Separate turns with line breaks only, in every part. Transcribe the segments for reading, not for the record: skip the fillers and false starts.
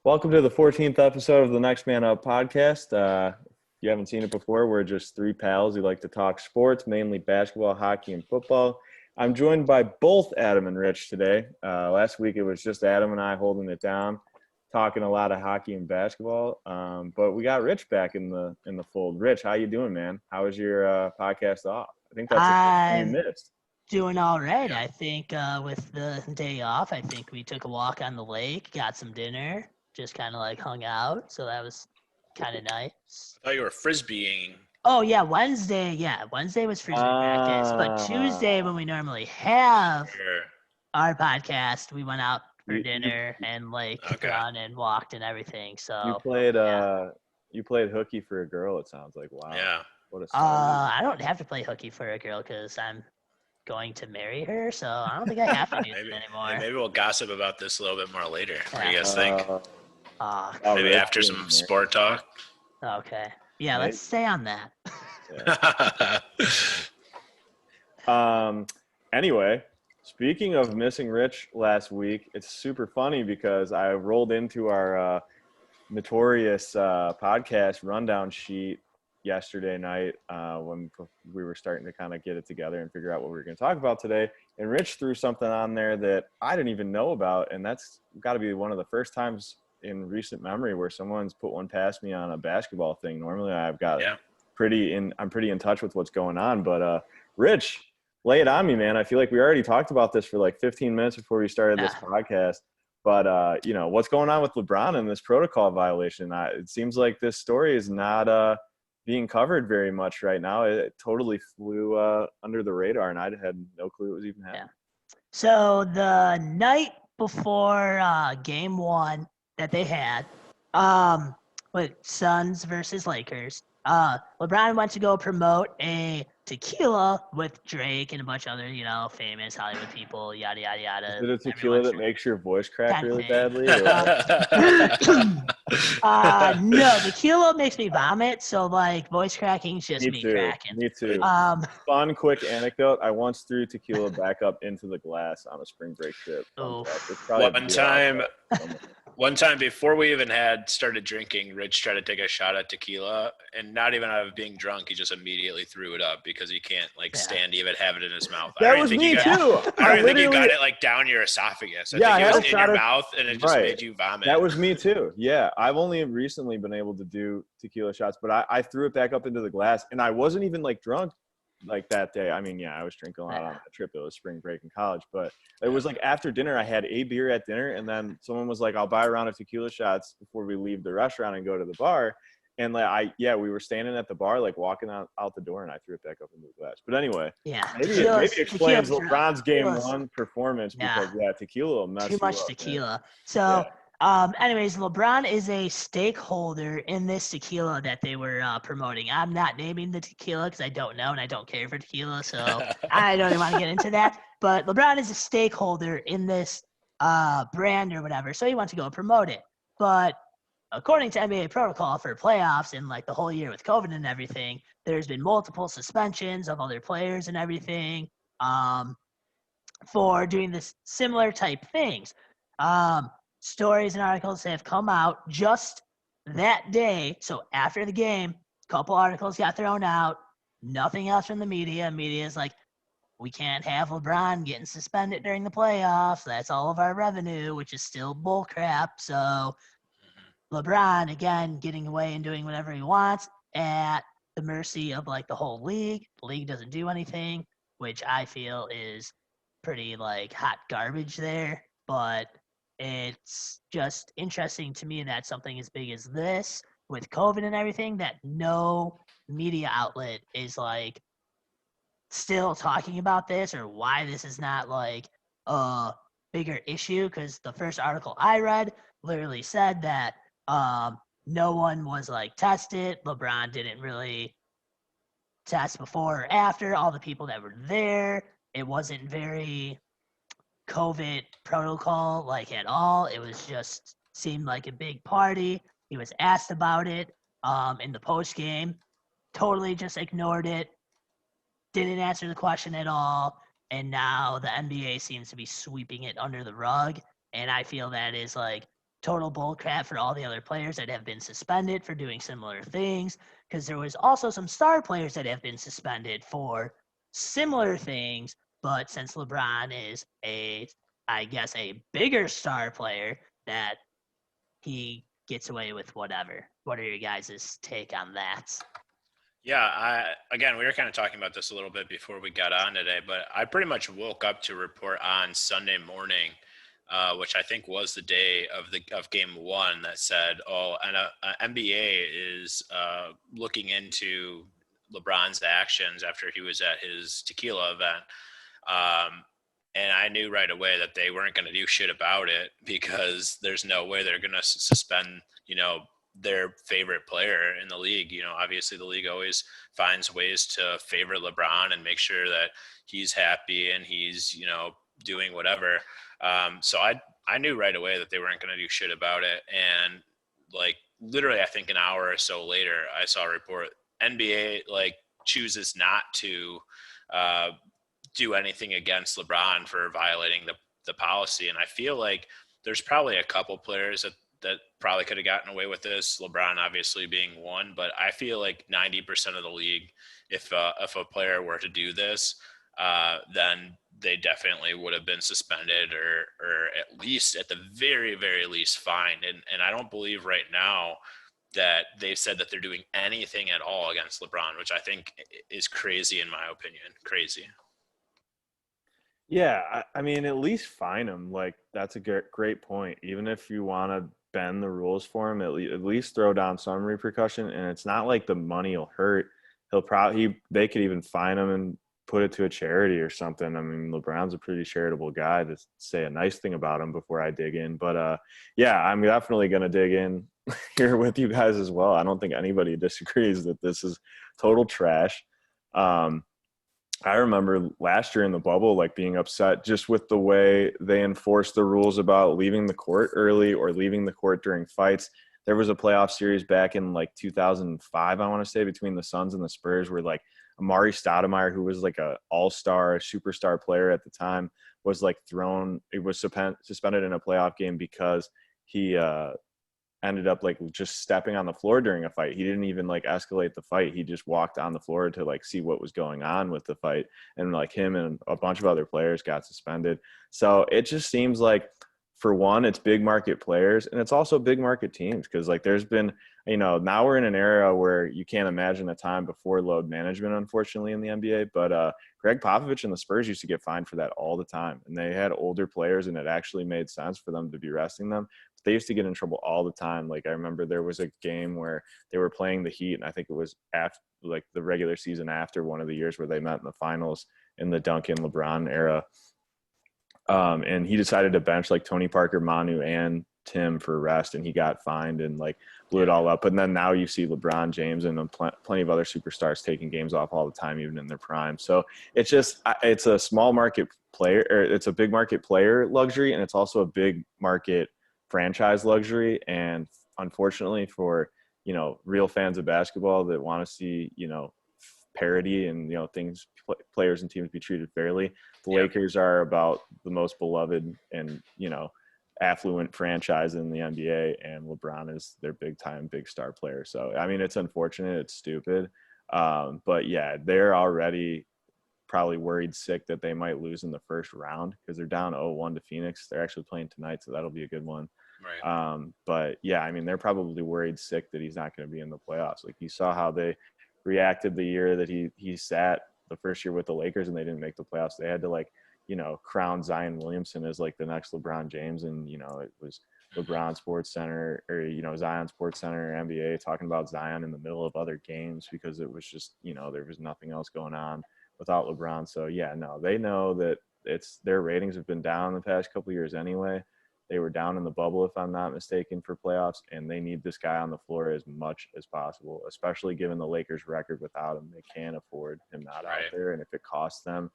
Welcome to the 14th episode of the Next Man Up podcast. If you haven't seen it before, we're just three pals who like to talk sports, mainly basketball, hockey, and football. I'm joined by both Adam and Rich today. Last week it was just Adam and I holding it down, talking a lot of hockey and basketball. But we got Rich back in the fold. Rich, how you doing, man? How was your podcast off? I think that's the first thing you missed.
Doing all right. I think with the day off, I think we took a walk on the lake, got some dinner, just kind of like hung out. So that was kind of nice.
I thought you were frisbeeing.
Oh, yeah, Wednesday. Yeah, Wednesday was frisbee practice. But Tuesday, when we normally have our podcast, we went out for dinner and like run and walked and everything. So
you played hooky for a girl, it sounds like. Wow.
Yeah.
What a
I don't have to play hooky for a girl because I'm going to marry her, so I don't think I have to do this anymore.
Maybe we'll gossip about this a little bit more later. What do you guys think? Maybe after some sport talk?
Okay. Yeah, let's stay on that.
Anyway, speaking of missing Rich last week, it's super funny because I rolled into our notorious podcast rundown sheet yesterday night when we were starting to kind of get it together and figure out what we were going to talk about today. And Rich threw something on there that I didn't even know about. And that's got to be one of the first times in recent memory where someone's put one past me on a basketball thing. Normally I've got I'm pretty in touch with what's going on, but Rich, lay it on me, man. I feel like we already talked about this for like 15 minutes before we started this podcast. But, what's going on with LeBron and this protocol violation? It seems like this story is not being covered very much right now. It totally flew under the radar, and I had no clue it was even happening.
Yeah. So the night before game one that they had with Suns versus Lakers, LeBron went to go promote a tequila with Drake and a bunch of other, famous Hollywood people, yada, yada, yada.
Is it a tequila that makes your voice crack really badly?
No, tequila makes me vomit, so, voice cracking's just me cracking.
Me too. Fun, quick anecdote. I once threw tequila back up into the glass on a spring break trip.
One time before we even had started drinking, Rich tried to take a shot at tequila, and not even out of being drunk, he just immediately threw it up because he can't stand to even have it in his mouth.
That was me too.
I don't think you got it down your esophagus. I think it was in your mouth, and it just made you vomit.
That was me too. Yeah, I've only recently been able to do tequila shots, but I threw it back up into the glass, and I wasn't even drunk that day. I mean, I was drinking a lot on that trip. It was spring break in college, but it was after dinner, I had a beer at dinner, and then someone was like, I'll buy a round of tequila shots before we leave the restaurant and go to the bar. And we were standing at the bar, walking out the door, and I threw it back up into the glass. But anyway, maybe it explains LeBron's game one performance because tequila will mess
too much tequila. So. Anyways, LeBron is a stakeholder in this tequila that they were promoting. I'm not naming the tequila because I don't know and I don't care for tequila, so I don't even want to get into that. But LeBron is a stakeholder in this brand or whatever, so he wants to go promote it. But according to NBA protocol for playoffs and the whole year with COVID and everything, there's been multiple suspensions of other players and everything for doing this similar type things. Stories and articles have come out just that day. So after the game, a couple articles got thrown out. Nothing else from the media. Media is like, we can't have LeBron getting suspended during the playoffs. That's all of our revenue, which is still bullcrap. So LeBron, again, getting away and doing whatever he wants at the mercy of the whole league. The league doesn't do anything, which I feel is pretty hot garbage there. But it's just interesting to me that something as big as this with COVID and everything, that no media outlet is still talking about this or why this is not a bigger issue. Because the first article I read literally said that no one was tested. LeBron didn't really test before or after. All the people that were there, it wasn't very COVID protocol at all. It was just seemed like a big party. He was asked about it in the post game, totally just ignored it, didn't answer the question at all, and now the NBA seems to be sweeping it under the rug, and I feel that is total bullcrap for all the other players that have been suspended for doing similar things, because there was also some star players that have been suspended for similar things. But since LeBron is I guess, a bigger star player, that he gets away with whatever. What are your guys' take on that?
Yeah, again, we were kind of talking about this a little bit before we got on today, but I pretty much woke up to a report on Sunday morning, which I think was the day of Game 1, that said, NBA is looking into LeBron's actions after he was at his tequila event. And I knew right away that they weren't going to do shit about it, because there's no way they're going to suspend, their favorite player in the league. Obviously the league always finds ways to favor LeBron and make sure that he's happy and he's, doing whatever. So I knew right away that they weren't going to do shit about it. And like literally, I think an hour or so later, I saw a report NBA chooses not to do anything against LeBron for violating the policy. And I feel like there's probably a couple players that probably could have gotten away with this, LeBron obviously being one, but I feel like 90% of the league, if a player were to do this, then they definitely would have been suspended or at least at the very, very least fined. And I don't believe right now that they've said that they're doing anything at all against LeBron, which I think is crazy in my opinion. Crazy.
Yeah, I mean, at least fine him. Like, that's a great point. Even if you want to bend the rules for him, at least throw down some repercussion. And it's not like the money will hurt. They could even fine him and put it to a charity or something. I mean, LeBron's a pretty charitable guy, to say a nice thing about him before I dig in. But yeah, I'm definitely going to dig in here with you guys as well. I don't think anybody disagrees that this is total trash. I remember last year in the bubble, being upset just with the way they enforced the rules about leaving the court early or leaving the court during fights. There was a playoff series back in 2005, I want to say, between the Suns and the Spurs, where Amari Stoudemire, who was a all-star, superstar player at the time, was suspended in a playoff game because he ended up just stepping on the floor during a fight. He didn't even escalate the fight. He just walked on the floor to see what was going on with the fight. And him and a bunch of other players got suspended. So it just seems for one, it's big market players, and it's also big market teams. Cause there's been, now we're in an era where you can't imagine a time before load management, unfortunately, in the NBA. But Greg Popovich and the Spurs used to get fined for that all the time. And they had older players, and it actually made sense for them to be resting them. They used to get in trouble all the time. I remember there was a game where they were playing the Heat, and I think it was after the regular season after one of the years where they met in the finals in the Duncan LeBron era. And he decided to bench Tony Parker, Manu, and Tim for rest, and he got fined and blew it all up. And then now you see LeBron James and plenty of other superstars taking games off all the time, even in their prime. So it's a small market player, or it's a big market player luxury, and it's also a big market franchise luxury. And unfortunately for real fans of basketball that want to see parity and things, players and teams be treated fairly, the Lakers are about the most beloved and affluent franchise in the NBA, and LeBron is their big star player. So I mean, it's unfortunate, it's stupid, but yeah, they're already probably worried sick that they might lose in the first round because they're down 0-1 to Phoenix. They're actually playing tonight, so that'll be a good one.
Right.
But yeah, I mean, they're probably worried sick that he's not going to be in the playoffs. You saw how they reacted the year that he sat the first year with the Lakers and they didn't make the playoffs. They had to crown Zion Williamson as the next LeBron James, and it was LeBron Sports Center, or Zion Sports Center, NBA, talking about Zion in the middle of other games because it was just there was nothing else going on without LeBron. So yeah, no, they know that their ratings have been down the past couple of years anyway. They were down in the bubble, if I'm not mistaken, for playoffs, and they need this guy on the floor as much as possible, especially given the Lakers' record without him. They can't afford him not out there, and if it costs them,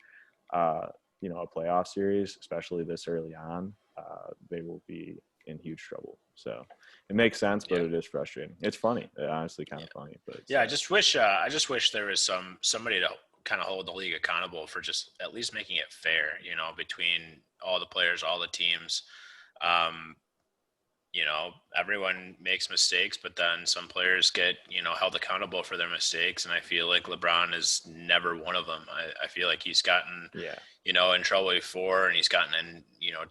a playoff series, especially this early on, they will be in huge trouble. So it makes sense, but it is frustrating. It's funny, honestly, kind of funny. But
I just wish there was somebody to kind of hold the league accountable for just at least making it fair, between all the players, all the teams. everyone makes mistakes, but then some players get, held accountable for their mistakes. And I feel like LeBron is never one of them. I feel like he's gotten,
Yeah.
in trouble before, and he's gotten in,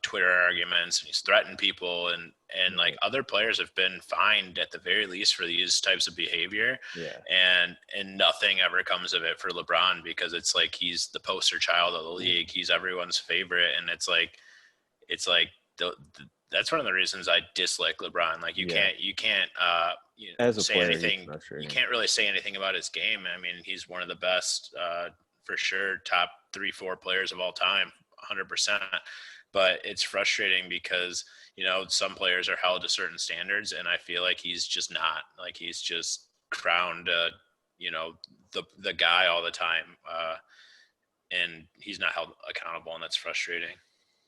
Twitter arguments, and he's threatened people, and like other players have been fined at the very least for these types of behavior.
Yeah.
And nothing ever comes of it for LeBron, because it's like he's the poster child of the league. He's everyone's favorite. And it's like that's one of the reasons I dislike LeBron. Like you can't
As a
say
player,
anything. You can't really say anything about his game. I mean, he's one of the best, for sure, top 3-4 players of all time, 100%. But it's frustrating because, some players are held to certain standards, and I feel like he's just not. Like he's just crowned, the guy all the time, and he's not held accountable, and that's frustrating.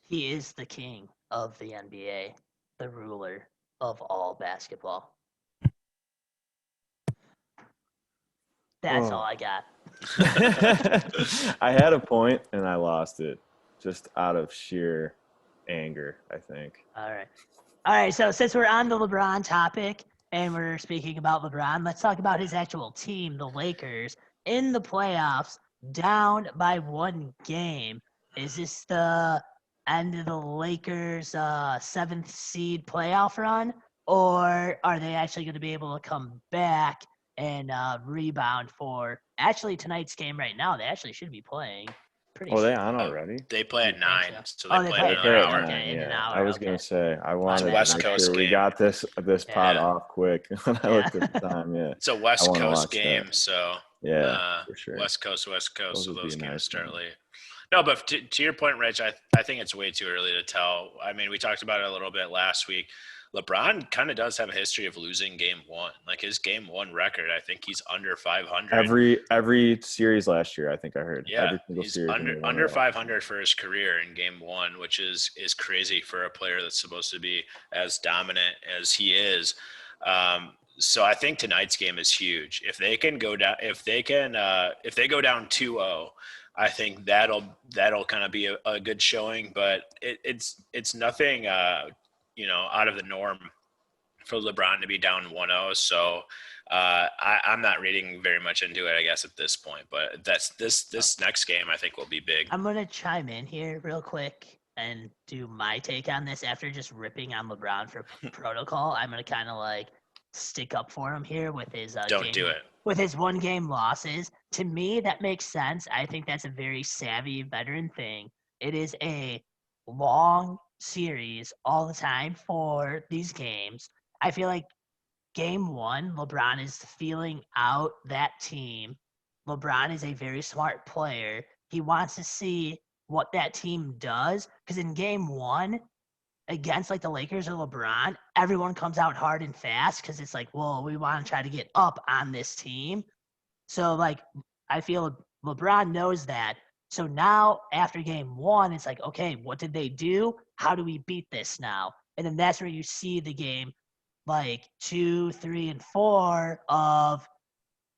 He is the king of the NBA, the ruler of all basketball. That's all I got.
I had a point and I lost it just out of sheer anger, I think.
All right. So since we're on the LeBron topic and we're speaking about LeBron, let's talk about his actual team, the Lakers, in the playoffs, down by 1 game. Is this the end of the Lakers' 7th seed playoff run, or are they actually going to be able to come back and rebound for actually tonight's game right now? They actually should be playing.
Are they on already?
They play at 9, so
they
play
another hour.
Okay,
in an hour.
I was gonna say I wanted to
West
make
Coast
sure we
game.
got this pod off quick when I looked at the time. Yeah,
it's a West Coast game, so
for sure.
West Coast. So those games
nice
start late. No, but to your point, Rich, I think it's way too early to tell. I mean, we talked about it a little bit last week. LeBron kind of does have a history of losing game 1. Like his game 1 record, I think he's under 500.
Every series last year, I think I heard.
Yeah,
every single
he's
series
under 500 for his career in game 1, which is crazy for a player that's supposed to be as dominant as he is. So I think tonight's game is huge. If they can go down, if they go down 2-0, I think that'll kind of be a good showing. But it's nothing. Out of the norm for LeBron to be down 1-0. So I'm not reading very much into it, I guess, at this point. But this next game, I think, will be big.
I'm going to chime in here real quick and do my take on this after just ripping on LeBron for protocol. I'm going to kind of like stick up for him here with his with his 1-game losses. To me, that makes sense. I think that's a very savvy veteran thing. It is a long series all the time for these games. I feel like game 1, LeBron is feeling out that team. LeBron is a very smart player. He wants to see what that team does, because in game 1 against like the Lakers or LeBron, everyone comes out hard and fast because it's like, well, we want to try to get up on this team. So like I feel LeBron knows that. So now after game 1, it's like, okay, what did they do? How do we beat this now? And then that's where you see the game like 2, 3, and 4 of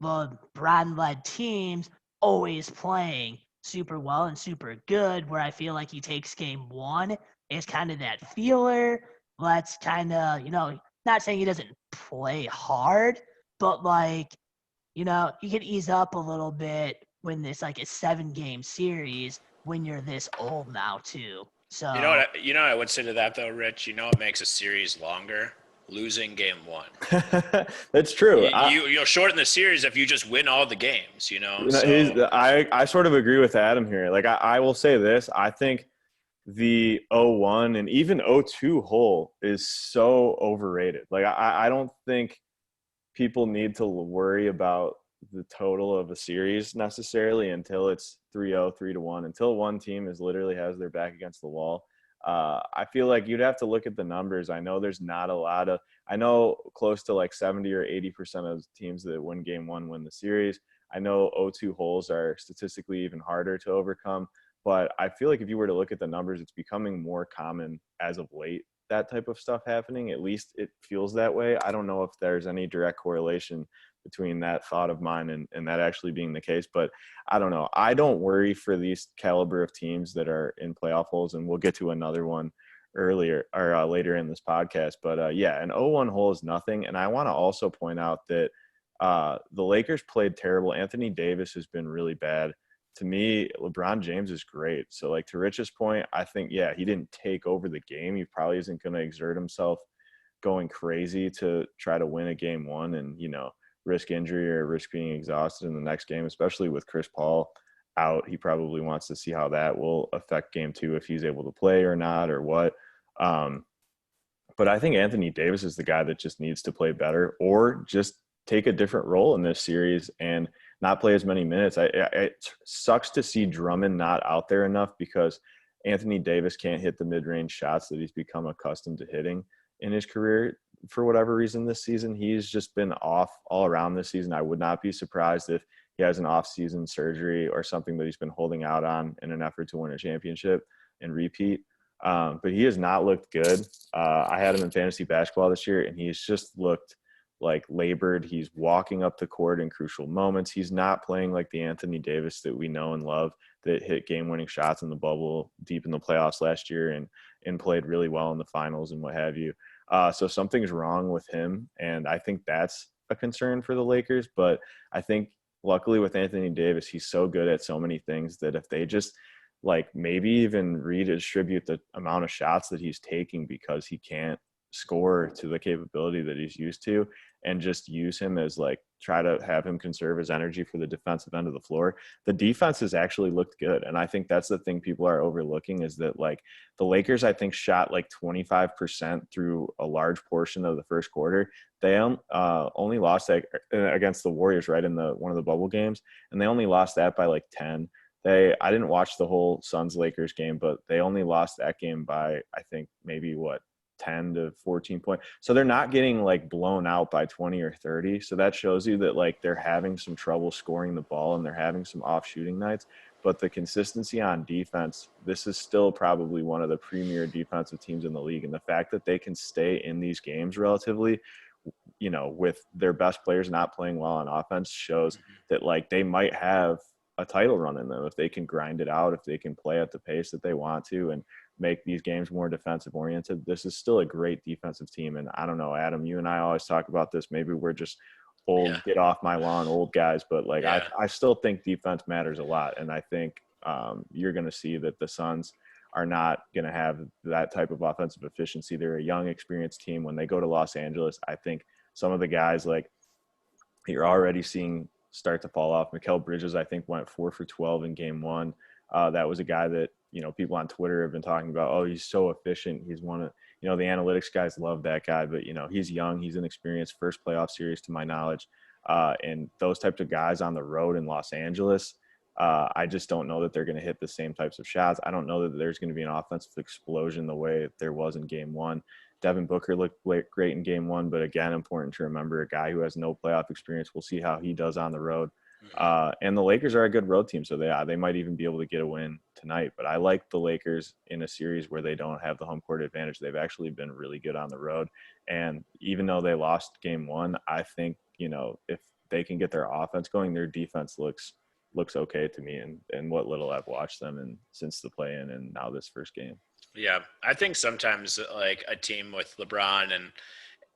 LeBron-led teams always playing super well and super good, where I feel like he takes game 1 as kind of that feeler. Let's kind of, not saying he doesn't play hard, but like, you can ease up a little bit when it's like a 7-game series when you're this old now too. So
what I would say to that though, Rich. What makes a series longer? Losing game 1.
That's true.
You'll shorten the series if you just win all the games.
I sort of agree with Adam here. Like I will say this. I think the 0-1 and even 0-2 hole is so overrated. Like I don't think people need to worry about the total of a series necessarily until it's 3-0, 3-1, until one team literally has their back against the wall. I feel like you'd have to look at the numbers. I know there's not a lot of – I know close to like 70 or 80% of teams that win game 1 win the series. I know 0-2 holes are statistically even harder to overcome. But I feel like if you were to look at the numbers, it's becoming more common as of late, that type of stuff happening. At least it feels that way. I don't know if there's any direct correlation between that thought of mine and that actually being the case. But I don't know. I don't worry for these caliber of teams that are in playoff holes, and we'll get to another one earlier or later in this podcast. But yeah, an 0-1 hole is nothing. And I want to also point out that the Lakers played terrible. Anthony Davis has been really bad. To me, LeBron James is great. So, like, to Rich's point, I think, yeah, he didn't take over the game. He probably isn't going to exert himself going crazy to try to win a game one and, risk injury or risk being exhausted in the next game, especially with Chris Paul out. He probably wants to see how that will affect game two, if he's able to play or not or what. But I think Anthony Davis is the guy that just needs to play better or just take a different role in this series and not play as many minutes. It sucks to see Drummond not out there enough because Anthony Davis can't hit the mid-range shots that he's become accustomed to hitting in his career for whatever reason this season. He's just been off all around this season. I would not be surprised if he has an off-season surgery or something that he's been holding out on in an effort to win a championship and repeat. But he has not looked good. I had him in fantasy basketball this year, and he's just looked like labored. He's walking up the court in crucial moments. He's not playing like the Anthony Davis that we know and love, that hit game-winning shots in the bubble deep in the playoffs last year and played really well in the finals and what have you. So something's wrong with him, and I think that's a concern for the Lakers. But I think luckily with Anthony Davis, he's so good at so many things that if they just maybe even redistribute the amount of shots that he's taking because he can't score to the capability that he's used to, and just use him as try to have him conserve his energy for the defensive end of the floor, the defense has actually looked good. And I think that's the thing people are overlooking is that the Lakers, I think, shot 25% through a large portion of the first quarter. They only lost that against the Warriors, right, in one of the bubble games, and they only lost that by 10. I didn't watch the whole Suns-Lakers game, but they only lost that game by, I think, maybe 10 to 14 points. So they're not getting blown out by 20 or 30. So that shows you that they're having some trouble scoring the ball and they're having some off shooting nights. But the consistency on defense, this is still probably one of the premier defensive teams in the league. And the fact that they can stay in these games relatively, with their best players not playing well on offense shows that they might have a title run in them if they can grind it out, if they can play at the pace that they want to and make these games more defensive oriented. This is still a great defensive team. And I don't know, Adam, you and I always talk about this. Maybe we're just old, get off my lawn, old guys, but I still think defense matters a lot. And I think you're going to see that the Suns are not going to have that type of offensive efficiency. They're a young, experienced team. When they go to Los Angeles, I think some of the guys you're already seeing start to fall off. Mikal Bridges, I think, went 4 for 12 in game one. That was a guy that, people on Twitter have been talking about, oh, he's so efficient. He's one of, the analytics guys love that guy, but, he's young, he's inexperienced, first playoff series to my knowledge. And those types of guys on the road in Los Angeles, I just don't know that they're going to hit the same types of shots. I don't know that there's going to be an offensive explosion the way there was in game one. Devin Booker looked great in game one, but again, important to remember, a guy who has no playoff experience. We'll see how he does on the road. And the Lakers are a good road team, so they might even be able to get a win tonight. But I like the Lakers in a series where they don't have the home court advantage. They've actually been really good on the road. And even though they lost game one, I think, if they can get their offense going, their defense looks okay to me and what little I've watched them and since the play-in and now this first game.
Yeah, I think sometimes a team with LeBron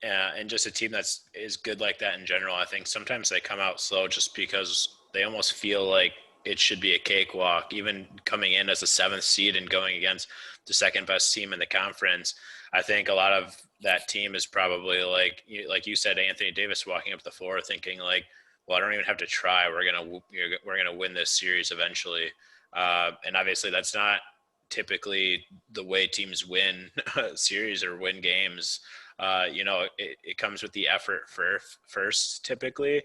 and just a team is good like that in general, I think sometimes they come out slow just because they almost feel like it should be a cakewalk, even coming in as a 7th seed and going against the second best team in the conference. I think a lot of that team is probably like you said, Anthony Davis walking up the floor thinking well, I don't even have to try. We're gonna win this series eventually. And obviously that's not typically the way teams win series or win games. It comes with the effort first typically.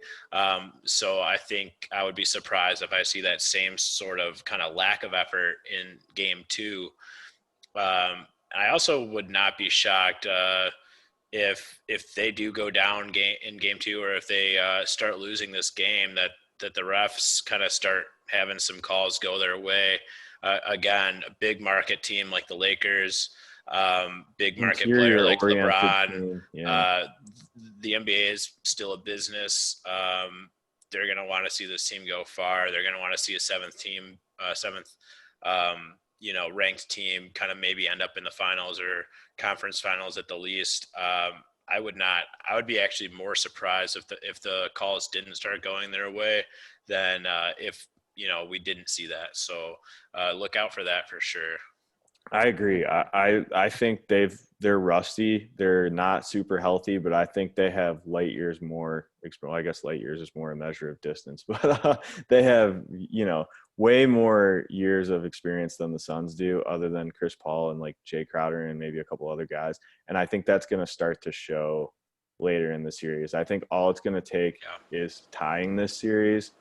So I think I would be surprised if I see that same sort of kind of lack of effort in game two. I also would not be shocked if they do go down in game two, or if they start losing this game, that the refs kind of start having some calls go their way. Again, a big market team like the Lakers, big market player like LeBron. The NBA is still a business. They're going to want to see this team go far. They're going to want to see a seventh ranked team kind of maybe end up in the finals or conference finals at the least. I would be actually more surprised if the calls didn't start going their way than if we didn't see that. So look out for that for sure.
I agree. I think they're rusty. They're not super healthy, but I think they have light years more. Well, I guess light years is more a measure of distance, but they have way more years of experience than the Suns do, other than Chris Paul and like Jay Crowder and maybe a couple other guys. And I think that's going to start to show later in the series. I think all it's going to take is tying this series,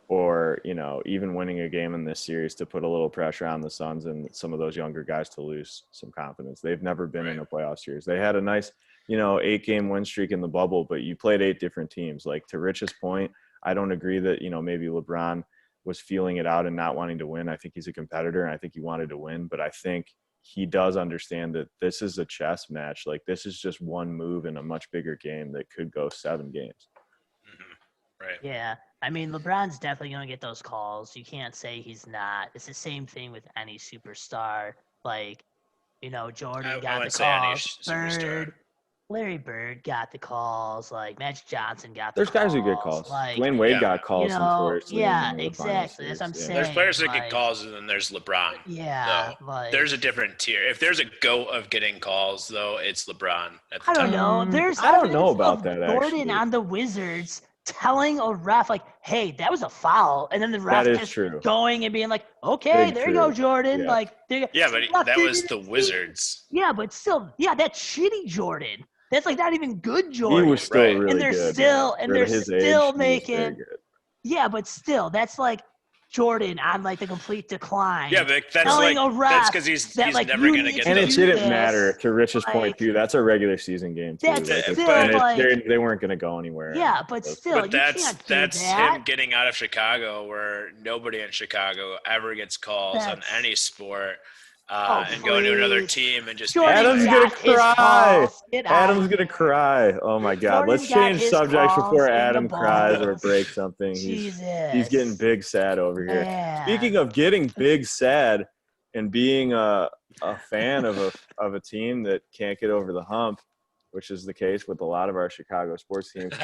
or even winning a game in this series to put a little pressure on the Suns and some of those younger guys to lose some confidence. They've never been in a playoff series. They had a nice 8-game win streak in the bubble, but you played 8 different teams. Like, to Rich's point, I don't agree that maybe LeBron was feeling it out and not wanting to win. I think he's a competitor, and I think he wanted to win, but I think he does understand that this is a chess match. Like, this is just one move in a much bigger game that could go 7 games.
Right.
Yeah. I mean, LeBron's definitely going to get those calls. You can't say he's not. It's the same thing with any superstar. Like, Jordan got the calls. Larry Bird got the calls. Like, Magic Johnson got the
There's
calls.
guys who get calls.
Like,
Dwayne Wade got calls notoriously.
Yeah, exactly. That's what I'm saying.
There's players that get calls, and then there's LeBron.
Yeah.
Like, there's a different tier. If there's a GOAT of getting calls, though, it's LeBron at the top.
I don't know. There's
I don't know about that,
Jordan
actually.
on the Wizards telling a ref, like, hey, that was a foul. And then the ref just going and being like, okay, there you go, Jordan.
Yeah.
Like,
yeah, but that was the Wizards.
Yeah, but still, that's shitty Jordan. That's like not even good Jordan.
He was still really
and they're
good.
Still making. Yeah, but still, that's like Jordan on like the complete decline.
Yeah, but that's because he's never going to get.
And it didn't matter, to Rich's point too. That's a regular season game too. They weren't going to go anywhere.
Yeah, but still,
but that's him getting out of Chicago, where nobody in Chicago ever gets calls on any sport. And going to another team and just
Adam's gonna cry. Adam's gonna cry. Oh my God! Let's change subjects before Adam cries or breaks something. He's getting big sad over here. Speaking of getting big sad and being a fan of a team that can't get over the hump, which is the case with a lot of our Chicago sports teams.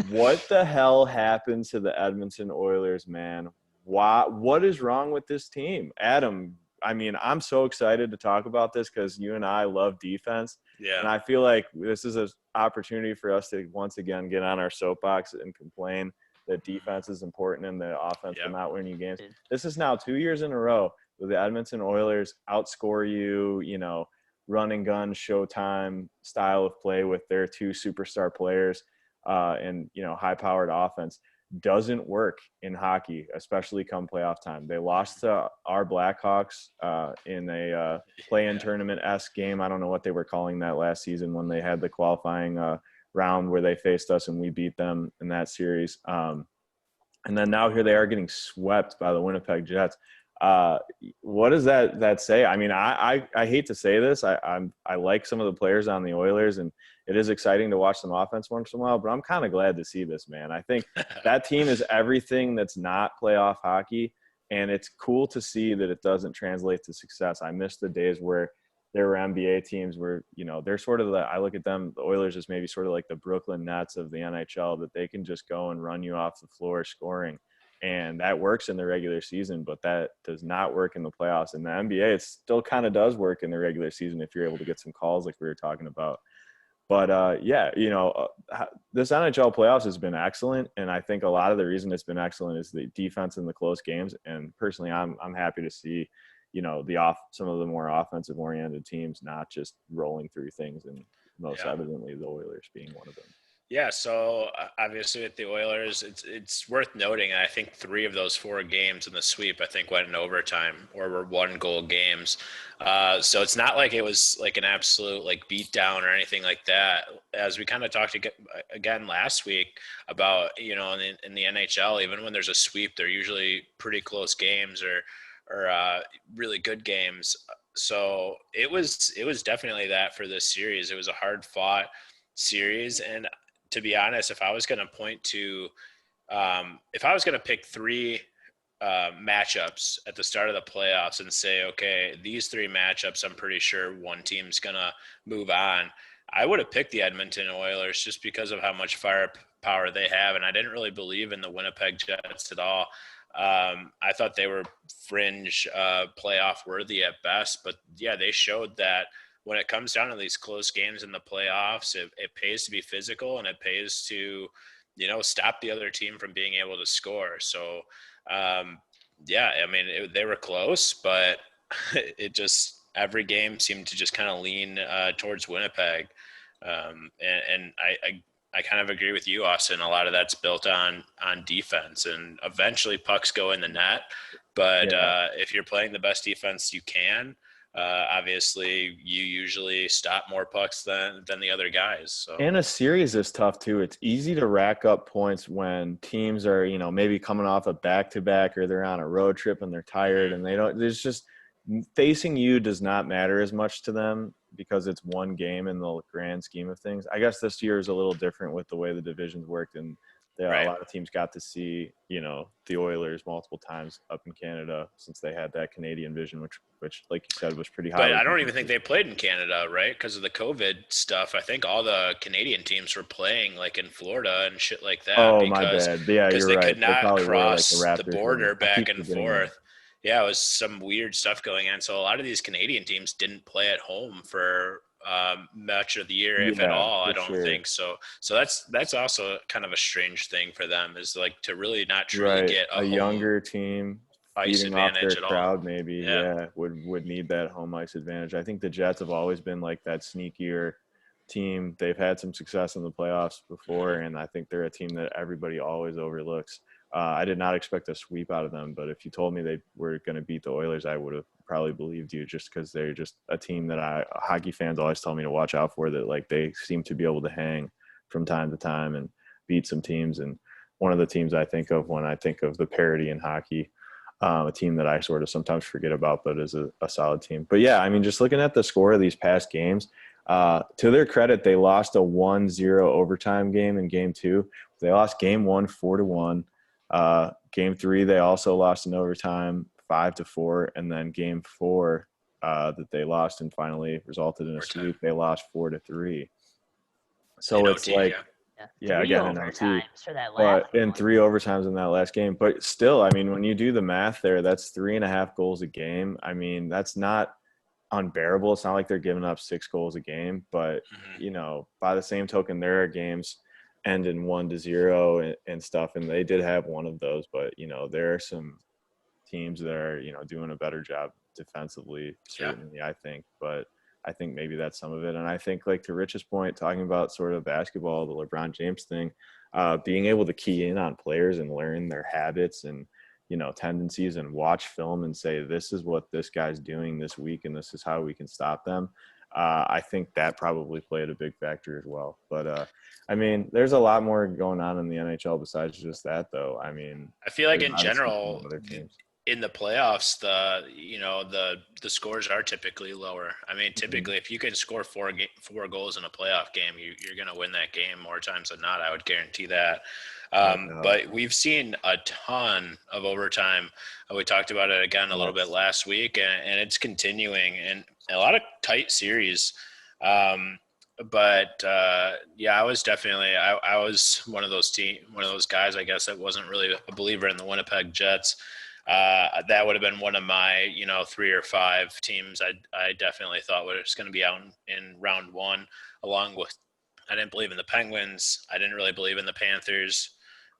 What the hell happened to the Edmonton Oilers, man? What is wrong with this team, Adam? I mean, I'm so excited to talk about this because you and I love defense.
Yeah.
And I feel like this is an opportunity for us to once again get on our soapbox and complain that defense is important and the offense will not win you games. This is now 2 years in a row where the Edmonton Oilers outscore you, run and gun, showtime style of play with their 2 superstar players and, high-powered offense. Doesn't work in hockey, especially come playoff time. They lost to our Blackhawks in a play-in tournament-esque game. I don't know what they were calling that last season when they had the qualifying round where they faced us and we beat them in that series. And then now here they are getting swept by the Winnipeg Jets. What does that say? I mean, I hate to say this. I like some of the players on the Oilers, and it is exciting to watch some offense once in a while, but I'm kind of glad to see this, man. I think that team is everything that's not playoff hockey, and it's cool to see that it doesn't translate to success. I miss the days where there were NBA teams where, they're sort of I look at them, the Oilers is maybe sort of like the Brooklyn Nets of the NHL, that they can just go and run you off the floor scoring. And that works in the regular season, but that does not work in the playoffs. In the NBA, it still kind of does work in the regular season if you're able to get some calls like we were talking about. But, this NHL playoffs has been excellent, and I think a lot of the reason it's been excellent is the defense in the close games. And personally, I'm happy to see, some of the more offensive-oriented teams not just rolling through things, and most evidently the Oilers being one of them.
Yeah, so obviously with the Oilers, it's worth noting, and I think 3 of those 4 games in the sweep, I think, went in overtime or were 1-goal games. So it's not like it was like an absolute beat down or anything like that. As we kind of talked again last week about, in the NHL, even when there's a sweep, they're usually pretty close games or really good games. So it was definitely that for this series. It was a hard fought series, and to be honest, if I was going to pick 3 matchups at the start of the playoffs and say, okay, these 3 matchups, I'm pretty sure one team's going to move on, I would have picked the Edmonton Oilers just because of how much firepower they have. And I didn't really believe in the Winnipeg Jets at all. I thought they were fringe playoff worthy at best, but yeah, they showed that when it comes down to these close games in the playoffs, it pays to be physical and it pays to, stop the other team from being able to score. So, yeah, I mean, they were close, but it just every game seemed to just kind of lean towards Winnipeg. And I kind of agree with you, Austin. A lot of that's built on defense, and eventually pucks go in the net. But if you're playing the best defense you can, obviously you usually stop more pucks than the other guys. So.
And a series is tough too. It's easy to rack up points when teams are, maybe coming off a back-to-back or they're on a road trip and they're tired and there's just facing you does not matter as much to them because it's one game in the grand scheme of things. I guess this year is a little different with the way the divisions worked, and a lot of teams got to see, the Oilers multiple times up in Canada since they had that Canadian vision, which like you said, was pretty high.
But I don't even think they played in Canada, right? Because of the COVID stuff. I think all the Canadian teams were playing like in Florida and shit like that.
Oh, my bad. Yeah, you're right.
Because they could not cross
the
border back and forth. Yeah, it was some weird stuff going on. So a lot of these Canadian teams didn't play at home for much of the year, if at all. I don't think so. So that's also kind of a strange thing for them, is like to really not truly get
a younger team
ice advantage at all.
Crowd maybe would need that home ice advantage. I think the Jets have always been like that sneakier team. They've had some success in the playoffs before, and I think they're a team that everybody always overlooks. I did not expect a sweep out of them, but if you told me they were going to beat the Oilers, I would have probably believed you, just because they're just a team that hockey fans always tell me to watch out for, that like they seem to be able to hang from time to time and beat some teams. And one of the teams I think of when I think of the parity in hockey, a team that I sort of sometimes forget about, but is a solid team. But yeah, I mean, just looking at the score of these past games, to their credit, they lost a 1-0 overtime game in game 2. They lost game 1 4-1. Game 3, they also lost in overtime 5-4, and then game 4 that they lost and finally resulted in a sweep, they lost 4-3. So
in
it's
OT,
like, again in OT, but in 3 overtimes in that last game. But still, I mean, when you do the math there, that's 3.5 goals a game. I mean, that's not unbearable. It's not like they're giving up 6 goals a game, but by the same token, there are games end in 1-0 and stuff, and they did have one of those. But there are some teams that are doing a better job defensively, certainly. I think, but I think maybe that's some of it. And I think, like, to Rich's point, talking about sort of basketball, the LeBron James thing, being able to key in on players and learn their habits and tendencies and watch film and say, this is what this guy's doing this week and this is how we can stop them. I think that probably played a big factor as well. But I mean, there's a lot more going on in the NHL besides just that, though. I mean,
I feel like in general, in the playoffs, the scores are typically lower. I mean, typically, if you can score four goals in a playoff game, you're going to win that game more times than not. I would guarantee that. But we've seen a ton of overtime. We talked about it again a little bit last week, and it's continuing, and a lot of tight series. But I was definitely I was one of those guys, I guess, that wasn't really a believer in the Winnipeg Jets. That would have been one of my 3 or 5 teams I definitely thought was going to be out in round 1, along with, I didn't believe in the Penguins. I didn't really believe in the Panthers.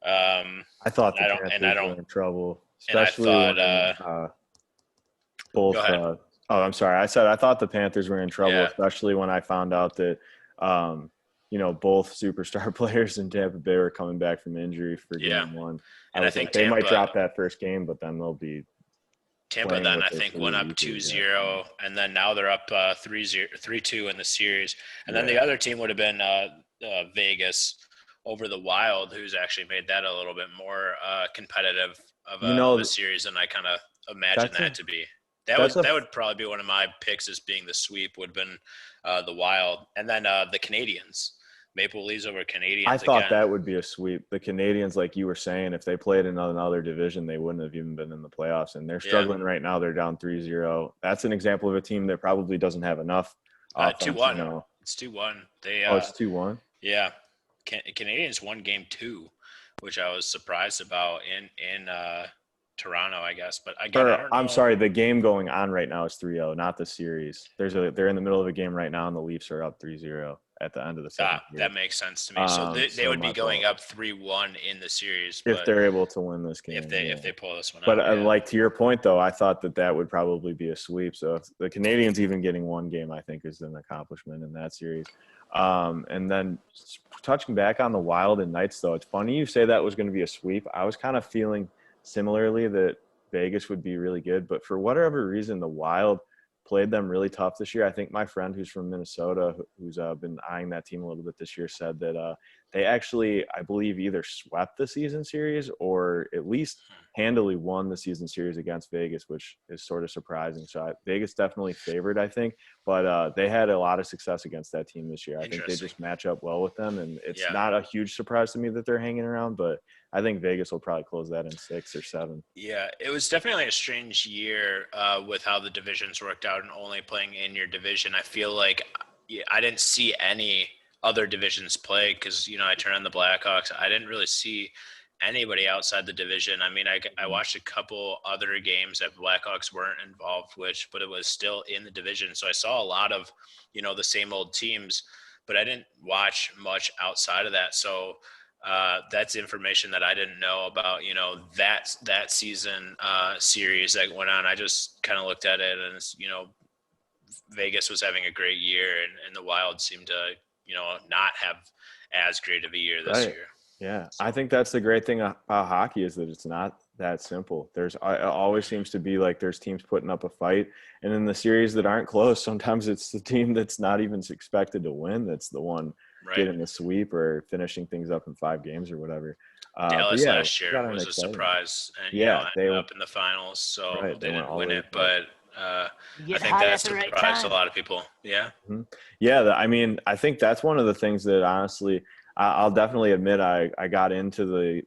I thought the Panthers were in trouble, especially both.
Go ahead.
I'm sorry. I said I thought the Panthers were in trouble, especially when I found out that both superstar players in Tampa Bay were coming back from injury for game 1.
And I think
they might drop that first game, but then they'll be
Tampa. Then I think went up 2-0, and then now they're up 3-2 in the series. And then the other team would have been Vegas over the Wild, who's actually made that a little bit more competitive of a series than I kind of imagined that to be. That would probably be one of my picks as being the sweep, would have been the Wild. And then the Canadians. Maple Leafs over Canadians.
I thought
again.
that would be a sweep. The Canadians, like you were saying, if they played in another division, they wouldn't have even been in the playoffs. And they're struggling right now. They're down 3-0. That's an example of a team that probably doesn't have enough offense.
2-1. It's 2-1.
It's 2-1?
Yeah. Canadians won game 2, which I was surprised about in Toronto, I guess. But again, I don't know.
I'm sorry, the game going on right now is 3-0, not the series. They're in the middle of a game right now, and the Leafs are up 3-0 at the end of the second period.
That makes sense to me. So they would be going up 3-1 in the series.
If they're able to win this game.
If they pull this one
out.
But
like to your point, though, I thought that would probably be a sweep. So if the Canadians even getting one game, I think, is an accomplishment in that series. And then touching back on the Wild and Knights, though, it's funny you say that was going to be a sweep. I was kind of feeling similarly that Vegas would be really good, but for whatever reason, the Wild played them really tough this year. I think my friend who's from Minnesota, who's been eyeing that team a little bit this year, said that they actually, I believe, either swept the season series or at least handily won the season series against Vegas, which is sort of surprising. So Vegas definitely favored, I think, but they had a lot of success against that team this year. I think they just match up well with them, and it's not a huge surprise to me that they're hanging around, but I think Vegas will probably close that in 6 or 7.
Yeah, it was definitely a strange year with how the divisions worked out and only playing in your division. I feel like I didn't see any other divisions play because, I turned on the Blackhawks. I didn't really see anybody outside the division. I mean, I watched a couple other games that Blackhawks weren't involved with, but it was still in the division. So I saw a lot of, the same old teams, but I didn't watch much outside of that. So that's information that I didn't know about, that season series that went on. I just kind of looked at it and, Vegas was having a great year and the Wild seemed to, not have as great of a year this year.
Yeah. I think that's the great thing about hockey is that it's not that simple. It always seems to be like there's teams putting up a fight, and in the series that aren't close, sometimes it's the team that's not even expected to win that's the one getting the sweep or finishing things up in 5 games or whatever.
Dallas last year was a surprise, and they ended up in the finals, so they didn't win it, but I think that surprised a lot of people. Yeah.
Mm-hmm. Yeah. I mean, I think that's one of the things that honestly, I'll definitely admit I got into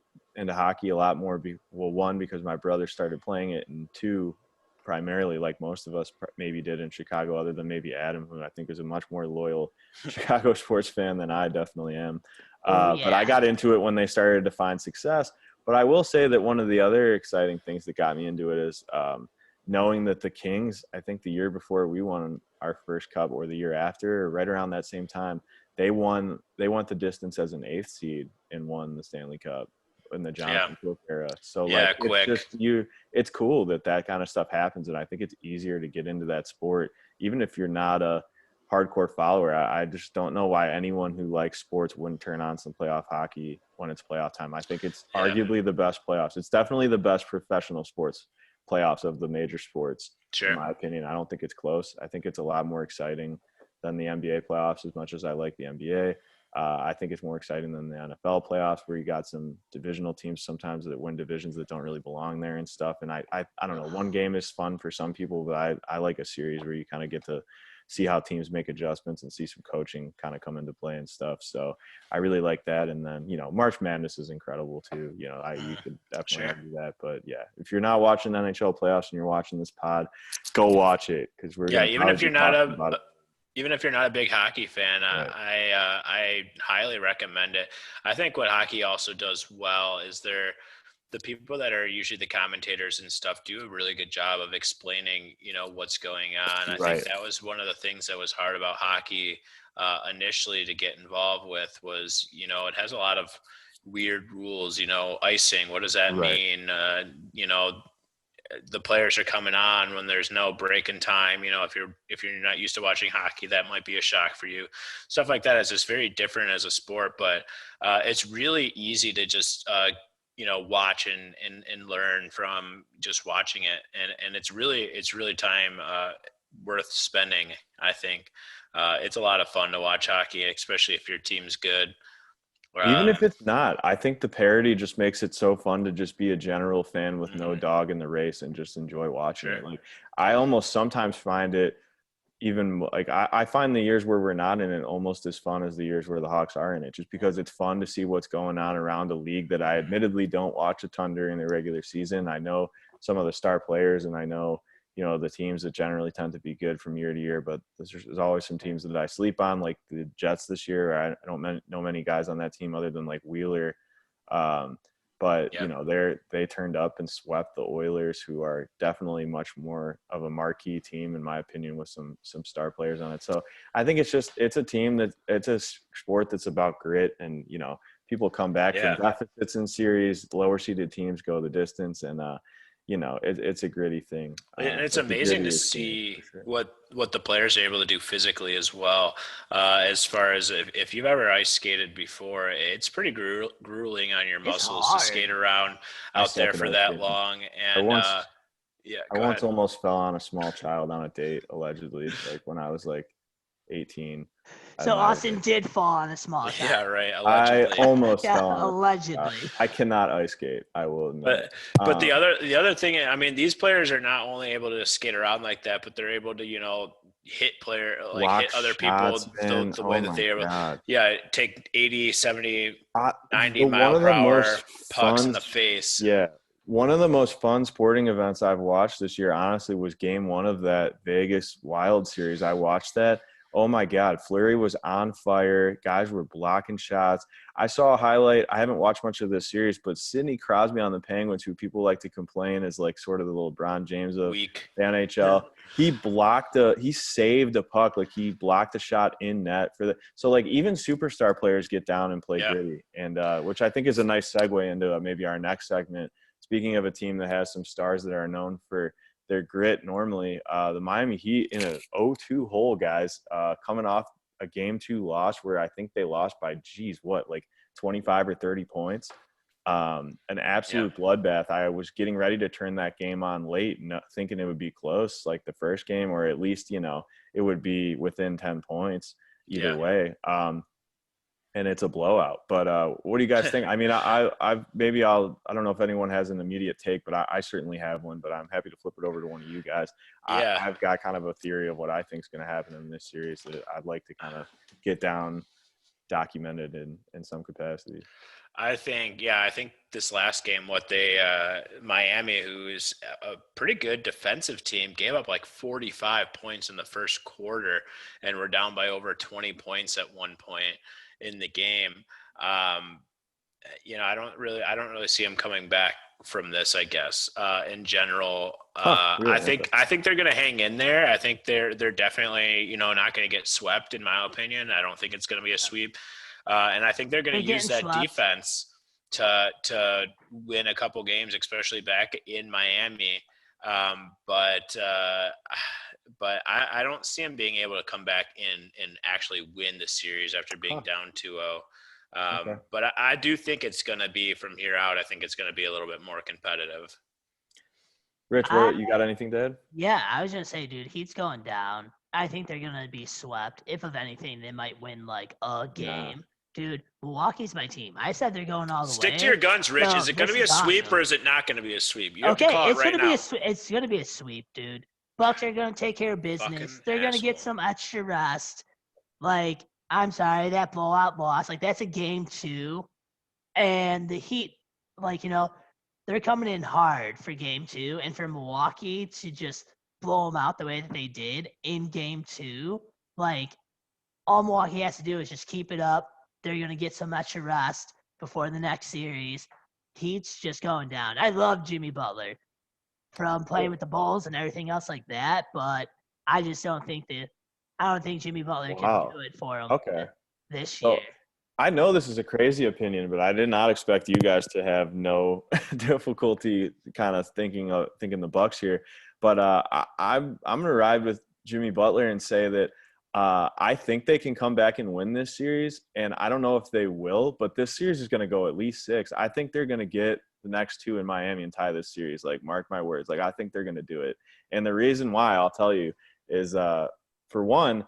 hockey a lot more. One, because my brother started playing it, and 2, primarily like most of us maybe did in Chicago, other than maybe Adam, who I think is a much more loyal Chicago sports fan than I definitely am. But I got into it when they started to find success. But I will say that one of the other exciting things that got me into it is knowing that the Kings, I think the year before we won our first cup or the year after, or right around that same time, they went the distance as an 8th seed and won the Stanley Cup in the Jonathan Cook era. So it's cool that kind of stuff happens. And I think it's easier to get into that sport, even if you're not a hardcore follower. I just don't know why anyone who likes sports wouldn't turn on some playoff hockey when it's playoff time. I think it's arguably the best playoffs. It's definitely the best professional sports playoffs of the major sports, in my opinion. I don't think it's close. I think it's a lot more exciting than the NBA playoffs, as much as I like the NBA. I think it's more exciting than the NFL playoffs, where you got some divisional teams sometimes that win divisions that don't really belong there and stuff. And I don't know, one game is fun for some people, but I like a series where you kind of get to see how teams make adjustments and see some coaching kind of come into play and stuff. So I really like that. And then, March Madness is incredible too. You could definitely do that. But yeah, if you're not watching NHL playoffs and you're watching this pod, go watch it, because
even if you're not a big hockey fan, I highly recommend it. I think what hockey also does well is the people that are usually the commentators and stuff do a really good job of explaining, what's going on. I think that was one of the things that was hard about hockey initially to get involved with was, it has a lot of weird rules, icing. What does that mean? The players are coming on when there's no break in time. If you're not used to watching hockey, that might be a shock for you. Stuff like that is just very different as a sport, but it's really easy to just watch and learn from just watching it, and it's really time worth spending. I think it's a lot of fun to watch hockey, especially if your team's good.
Even if it's not, I think the parody just makes it so fun to just be a general fan with no dog in the race and just enjoy watching it. Like, I almost sometimes find it even like I find the years where we're not in it almost as fun as the years where the Hawks are in it, just because it's fun to see what's going on around a league that I admittedly don't watch a ton during the regular season. I know some of the star players, and I know, the teams that generally tend to be good from year to year, but there's always some teams that I sleep on, like the Jets this year. I don't know many guys on that team other than like Wheeler. But they turned up and swept the Oilers, who are definitely much more of a marquee team in my opinion, with some star players on it. So I think it's a team it's a sport that's about grit, and people come back from deficits in series. Lower seeded teams go the distance, and it's a gritty thing.
And it's amazing to see
sure.
what the players are able to do physically as well. As far as if you've ever ice skated before, it's pretty grueling on your muscles to skate around out there for that long. And
I once
ahead.
almost fell on a small child on a date, allegedly, like when I was like 18.
So Austin did fall on a small child.
Yeah, right. Allegedly.
I almost fell on
allegedly.
I cannot ice skate, I will admit.
But the other thing, I mean, these players are not only able to skate around like that, but they're able to hit hit other people the way that they are. Yeah, take 80, 70, 90 mile per hour pucks in the face.
Yeah. One of the most fun sporting events I've watched this year, honestly, was game 1 of that Vegas Wild series. I watched that. Oh my God, Fleury was on fire. Guys were blocking shots. I saw a highlight. I haven't watched much of this series, but Sidney Crosby on the Penguins, who people like to complain is like sort of the little LeBron James of the NHL. He saved a puck. Like he blocked a shot in net so like even superstar players get down and play gritty, and which I think is a nice segue into maybe our next segment. Speaking of a team that has some stars that are known for their grit normally, the Miami Heat in a 0-2 hole, guys, coming off a game 2 loss where I think they lost by 25 or 30 points. An absolute bloodbath. I was getting ready to turn that game on late, thinking it would be close like the first game, or at least it would be within 10 points either way. And it's a blowout. But what do you guys think? I mean, I don't know if anyone has an immediate take, but I certainly have one, but I'm happy to flip it over to one of you guys. I've got kind of a theory of what I think is going to happen in this series that I'd like to kind of get down documented in some capacity.
I think this last game, Miami, who is a pretty good defensive team, gave up like 45 points in the first quarter, and we're down by over 20 points at one point in the game. I don't really see them coming back from this, I guess. In general, really? I think they're going to hang in there. I think they're definitely, not going to get swept, in my opinion. I don't think it's going to be a sweep. And I think they're going to use that defense to win a couple games, especially back in Miami. But I don't see him being able to come back and actually win the series after being down 2-0.
Okay.
But I do think it's going to be, from here out, I think it's going to be a little bit more competitive.
Rich, you got anything to add?
Yeah, I was going to say, dude, Heat's going down. I think they're going to be swept. If of anything, they might win like a game. Yeah. Dude, Milwaukee's my team. I said they're going all the way.
Stick to your guns, Rich. Is it going to be a sweep or is it not going to be a sweep? You have to call it right now.
It's going to be a sweep, dude. Bucks are going to take care of business. They're going to get some extra rest. Like, I'm sorry, that blowout loss, like that's a game 2. And the Heat, they're coming in hard for game 2. And for Milwaukee to just blow them out the way that they did in game 2, all Milwaukee has to do is just keep it up. They're going to get some extra rest before the next series. Heat's just going down. I love Jimmy Butler from playing with the Bulls and everything else like that, but I just don't think Jimmy Butler can do it for him this year.
I know this is a crazy opinion, but I did not expect you guys to have no difficulty kind of thinking the Bucks here. But I'm going to ride with Jimmy Butler and say that I think they can come back and win this series, and I don't know if they will, but this series is going to go at least 6. I think they're going to get the next 2 in Miami and tie this series. Mark my words. I think they're going to do it. And the reason why, I'll tell you, is for one,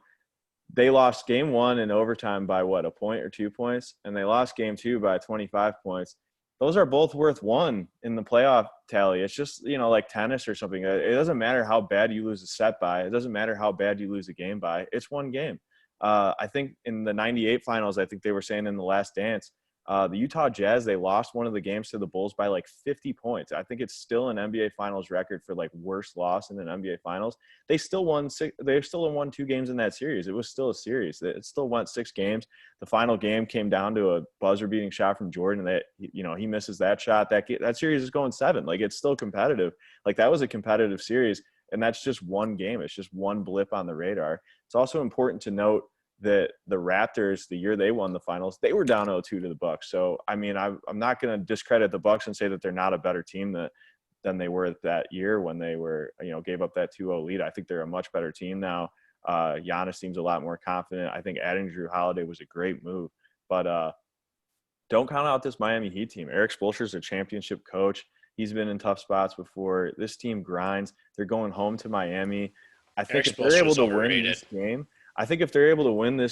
they lost game 1 in overtime by a point or 2 points, and they lost game 2 by 25 points. those are both worth one in the playoff tally. It's just, like tennis or something. It doesn't matter how bad you lose a set by. It doesn't matter how bad you lose a game by. It's one game. I think in the 98 finals, I think they were saying in the Last Dance, the Utah Jazz, they lost one of the games to the Bulls by like 50 points. I think it's still an NBA Finals record for like worst loss in an NBA Finals. They still won 2 games in that series. It was still a series. It still went 6 games. The final game came down to a buzzer-beating shot from Jordan. That he misses that shot. That series is going 7. Like, it's still competitive. Like, that was a competitive series, and that's just one game. It's just one blip on the radar. It's also important to note that the Raptors, the year they won the finals, they were down 0-2 to the Bucks. So, I mean, I'm not going to discredit the Bucks and say that they're not a better team than they were that year when they were, gave up that 2-0 lead. I think they're a much better team now. Giannis seems a lot more confident. I think adding Drew Holiday was a great move. But don't count out this Miami Heat team. Eric Spoelstra's a championship coach. He's been in tough spots before. This team grinds. They're going home to Miami. I think if they're able to win this game,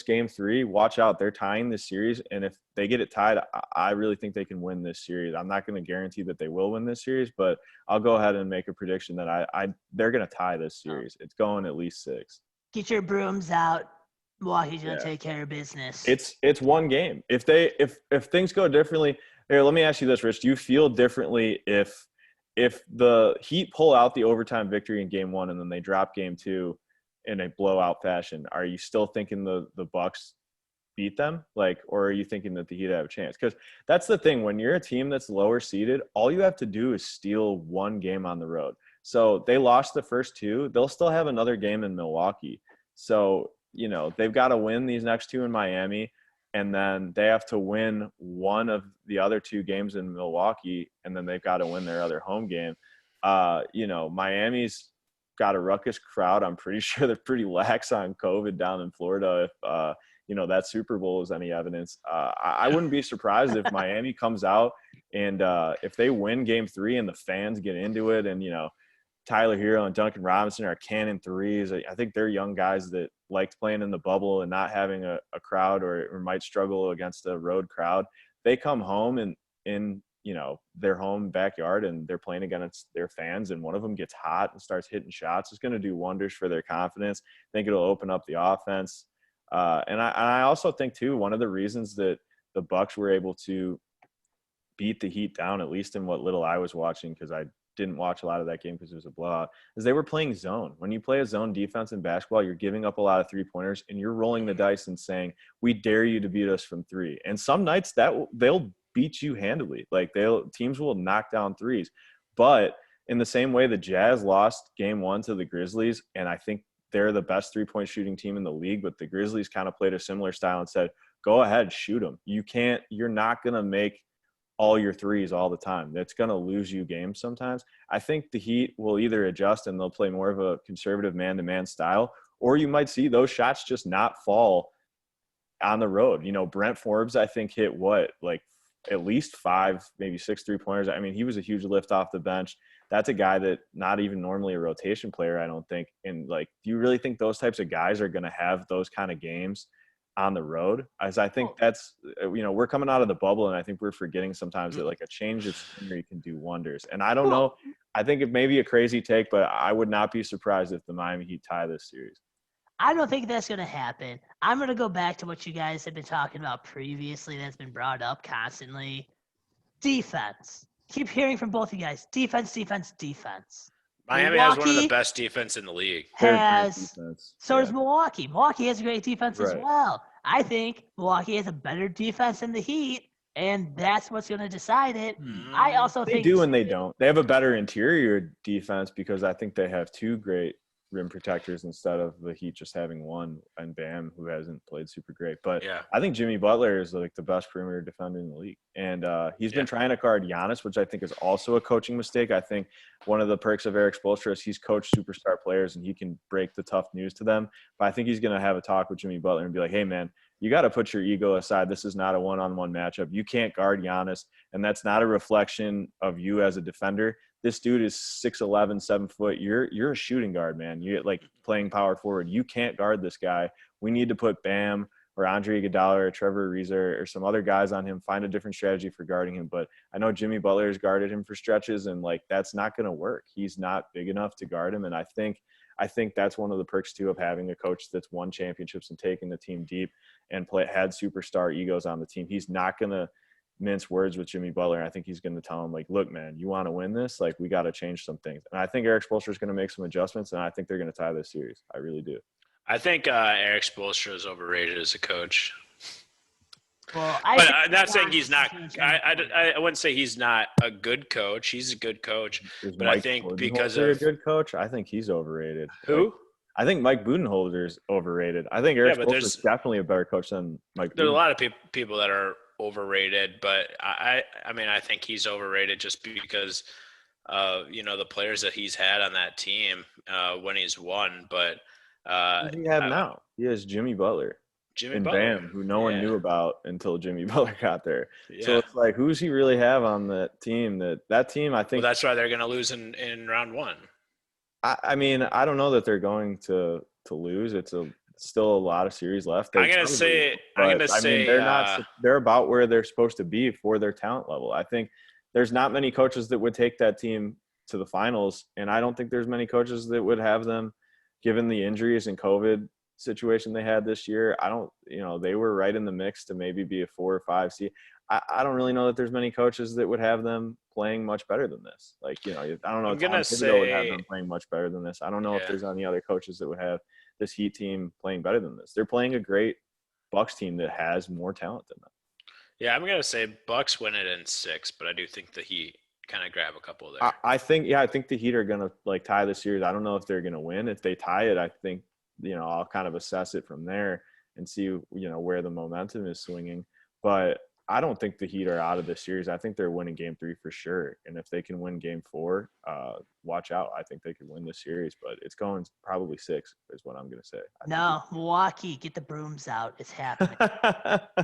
game 3, watch out. They're tying this series, and if they get it tied, I really think they can win this series. I'm not going to guarantee that they will win this series, but I'll go ahead and make a prediction that they're going to tie this series. It's going at least 6.
Get your brooms out. Milwaukee's going to take care of business.
It's one game. If things go differently, here, let me ask you this, Rich. Do you feel differently if the Heat pull out the overtime victory in game 1 and then they drop game 2 in a blowout fashion? Are you still thinking the Bucks beat them? Or are you thinking that the Heat have a chance? Because that's the thing. When you're a team that's lower seeded, all you have to do is steal one game on the road. So they lost the first 2. They'll still have another game in Milwaukee. So, they've got to win these next 2 in Miami, and then they have to win one of the other 2 games in Milwaukee, and then they've got to win their other home game. Miami's got a ruckus crowd. I'm pretty sure they're pretty lax on COVID down in Florida. If that Super Bowl is any evidence, I wouldn't be surprised if Miami comes out and if they win game 3 and the fans get into it, and Tyler Hero and Duncan Robinson are cannon threes. I think they're young guys that liked playing in the bubble and not having a crowd or might struggle against a road crowd. They come home and in their home backyard, and they're playing against their fans, and one of them gets hot and starts hitting shots. It's going to do wonders for their confidence. I think it'll open up the offense. And I also think too, one of the reasons that the Bucks were able to beat the Heat down, at least in what little I was watching, because I didn't watch a lot of that game because it was a blowout, is they were playing zone. When you play a zone defense in basketball, you're giving up a lot of 3-pointers, and you're rolling the dice and saying, we dare you to beat us from 3. And some nights they'll beat you handily. Teams will knock down 3s. But in the same way the Jazz lost game 1 to the Grizzlies, and I think they're the best 3-point shooting team in the league, but the Grizzlies kind of played a similar style and said, go ahead, shoot them. You're not going to make all your 3s all the time. That's going to lose you games sometimes. I think the Heat will either adjust and they'll play more of a conservative man-to-man style, or you might see those shots just not fall on the road. Brent Forbes, I think, hit at least 5, maybe 6 3-pointers. I mean, he was a huge lift off the bench. That's a guy that not even normally a rotation player, I don't think. And do you really think those types of guys are going to have those kind of games on the road? As I think that's, we're coming out of the bubble, and I think we're forgetting sometimes that a change of scenery can do wonders. And I don't know, I think it may be a crazy take, but I would not be surprised if the Miami Heat tie this series.
I don't think that's going to happen. I'm going to go back to what you guys have been talking about previously that's been brought up constantly. Defense. Keep hearing from both of you guys. Defense.
Miami has one of the best defense in the league.
So does Milwaukee. Milwaukee has a great defense as well. I think Milwaukee has a better defense than the Heat, and that's what's going to decide it. I also think
they do and they don't. They have a better interior defense because I think they have 2 great rim protectors instead of the Heat just having one, and Bam, who hasn't played super great. But I think Jimmy Butler is the best perimeter defender in the league. And he's been trying to guard Giannis, which I think is also a coaching mistake. I think one of the perks of Eric Spoelstra is he's coached superstar players and he can break the tough news to them. But I think he's going to have a talk with Jimmy Butler and be like, hey, man, you got to put your ego aside. This is not a one-on-one matchup. You can't guard Giannis, and that's not a reflection of you as a defender. This dude is 6'11", 7 foot. You're a shooting guard, man. You're playing power forward. You can't guard this guy. We need to put Bam or Andre Iguodala or Trevor Ariza or some other guys on him, find a different strategy for guarding him. But I know Jimmy Butler has guarded him for stretches, and like that's not going to work. He's not big enough to guard him, and I think that's one of the perks too of having a coach that's won championships and taken the team deep and had superstar egos on the team. He's not going to mince words with Jimmy Butler. I think he's going to tell him, like, look, man, you want to win this? Like, we got to change some things. And I think Eric Spoelstra is going to make some adjustments, and I think they're going to tie this series. I really do.
I think Eric Spoelstra is overrated as a coach.
Well,
I'm not saying he's not. I wouldn't say he's not a good coach. He's a good coach, but I think because of
a good coach, I think he's overrated.
Who?
Like, I think Mike Budenholzer is overrated. I think Eric Spoelstra is definitely a better coach than Mike.
There's a lot of people that are overrated, but I mean, I think he's overrated just because the players that he's had on that team when he's won. But
who does he have now? He has Jimmy Butler. Bam, who no one knew about until Jimmy Butler got there. Yeah. So it's like, who's he really have on that team? That team, I think.
Well, that's why they're going to lose in round one.
I mean, I don't know that they're going to lose. It's still a lot of series left.
I'm going to say
they're about where they're supposed to be for their talent level. I think there's not many coaches that would take that team to the finals, and I don't think there's many coaches that would have them, given the injuries and COVID situation they had this year. They were right in the mix to maybe be a 4 or 5 seed. I don't really know that there's many coaches that would have them playing much better than this. Like, I don't know if Tom Thibodeau would have them playing much better than this. I don't know if there's any other coaches that would have this Heat team playing better than this. They're playing a great Bucks team that has more talent than them.
Yeah, I'm gonna say Bucks win it in 6, but I do think the Heat kind of grab a couple there.
I think the Heat are gonna tie the series. I don't know if they're gonna win. If they tie it, I think I'll kind of assess it from there and see where the momentum is swinging. But I don't think the Heat are out of this series. I think they're winning Game 3 for sure. And if they can win Game 4, watch out. I think they could win this series. But it's going probably 6 is what I'm going to say.
Milwaukee, get the brooms out. It's happening.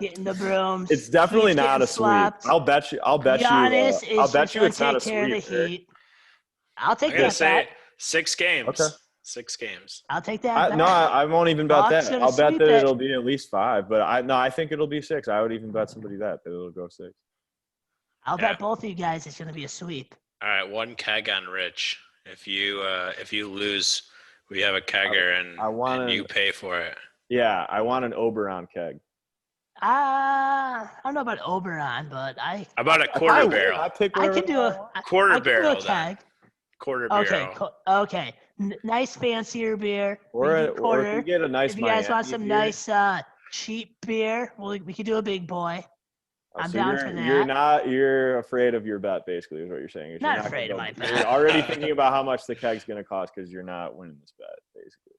Getting the brooms.
It's definitely not a sweep. I'll bet you. I'll bet you it's not a sweep.
I'll take that bet.
6 games.
Okay.
6 games.
I'll take that.
I won't even bet that. I'll bet that it'll be at least 5. But I think it'll be 6. I would even bet somebody that it'll go 6.
I'll bet both of you guys it's going to be a sweep.
All right, 1 keg on Rich. If you lose, we have a kegger and you pay for it.
Yeah, I want an Oberon keg.
I don't know about Oberon, but
How about a quarter barrel?
I could do a
quarter barrel.
Keg.
Quarter barrel.
Okay. Nice fancier beer.
Or if you get a nice
if you guys want some
beer.
Nice cheap beer, we could do a big boy. I'm down for that.
You're afraid of your bet, basically, is what you're saying.
Not afraid of my bet.
You're already thinking about how much the keg's going to cost because you're not winning this bet, basically.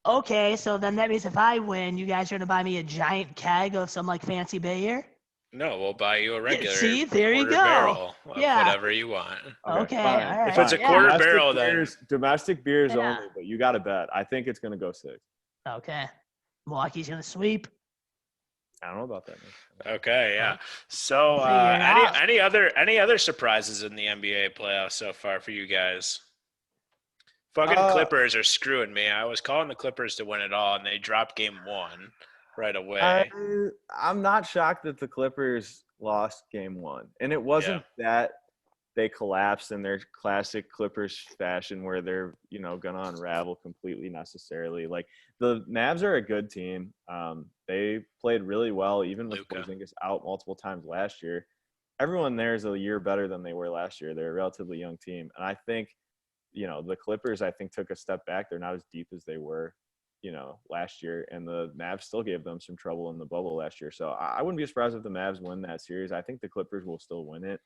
Okay, so then that means if I win, you guys are going to buy me a giant keg of some fancy beer?
No, we'll buy you a regular.
See, there you go.
Barrel of whatever you want.
Okay, all right.
If it's a quarter barrel, then
domestic beers only. But you got to bet. I think it's going to go 6.
Okay, Milwaukee's going to sweep.
I don't know about that.
Okay, yeah. So, any other surprises in the NBA playoffs so far for you guys? Fucking Clippers are screwing me. I was calling the Clippers to win it all, and they dropped Game 1 right away.
I'm not shocked that the Clippers lost Game 1, and it wasn't that they collapsed in their classic Clippers fashion where they're gonna unravel completely necessarily. Like, the Mavs are a good team. They played really well even with Porzingis out multiple times last year. Everyone there is a year better than they were last year. They're a relatively young team, and I think the Clippers took a step back. They're not as deep as they were last year, and the Mavs still gave them some trouble in the bubble last year. So I wouldn't be surprised if the Mavs win that series. I think the Clippers will still win it.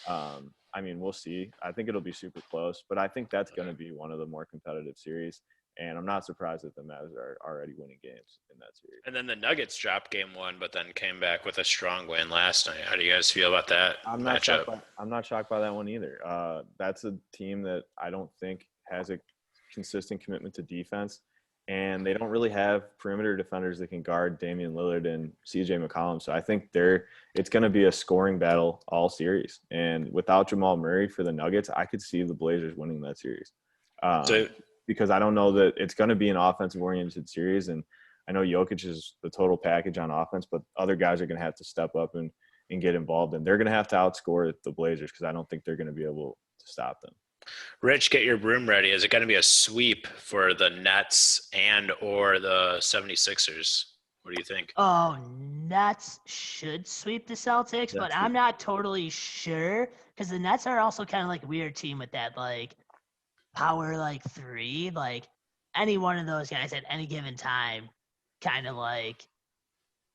I mean, we'll see. I think it'll be super close, but I think that's going to be one of the more competitive series, and I'm not surprised that the Mavs are already winning games in that series.
And then the Nuggets dropped Game 1, but then came back with a strong win last night. How do you guys feel about that matchup?
I'm not shocked by that one either. That's a team that I don't think has a consistent commitment to defense. And they don't really have perimeter defenders that can guard Damian Lillard and CJ McCollum. So I think it's going to be a scoring battle all series. And without Jamal Murray for the Nuggets, I could see the Blazers winning that series. Because I don't know that it's going to be an offensive-oriented series. And I know Jokic is the total package on offense, but other guys are going to have to step up and get involved, and they're going to have to outscore the Blazers because I don't think they're going to be able to stop them.
Rich, get your room ready. Is it going to be a sweep for the Nets and or the 76ers? What do you think?
Oh, Nets should sweep the Celtics, but I'm not totally sure because the Nets are also kind of like a weird team with that like power like three. Like any one of those guys at any given time kind of like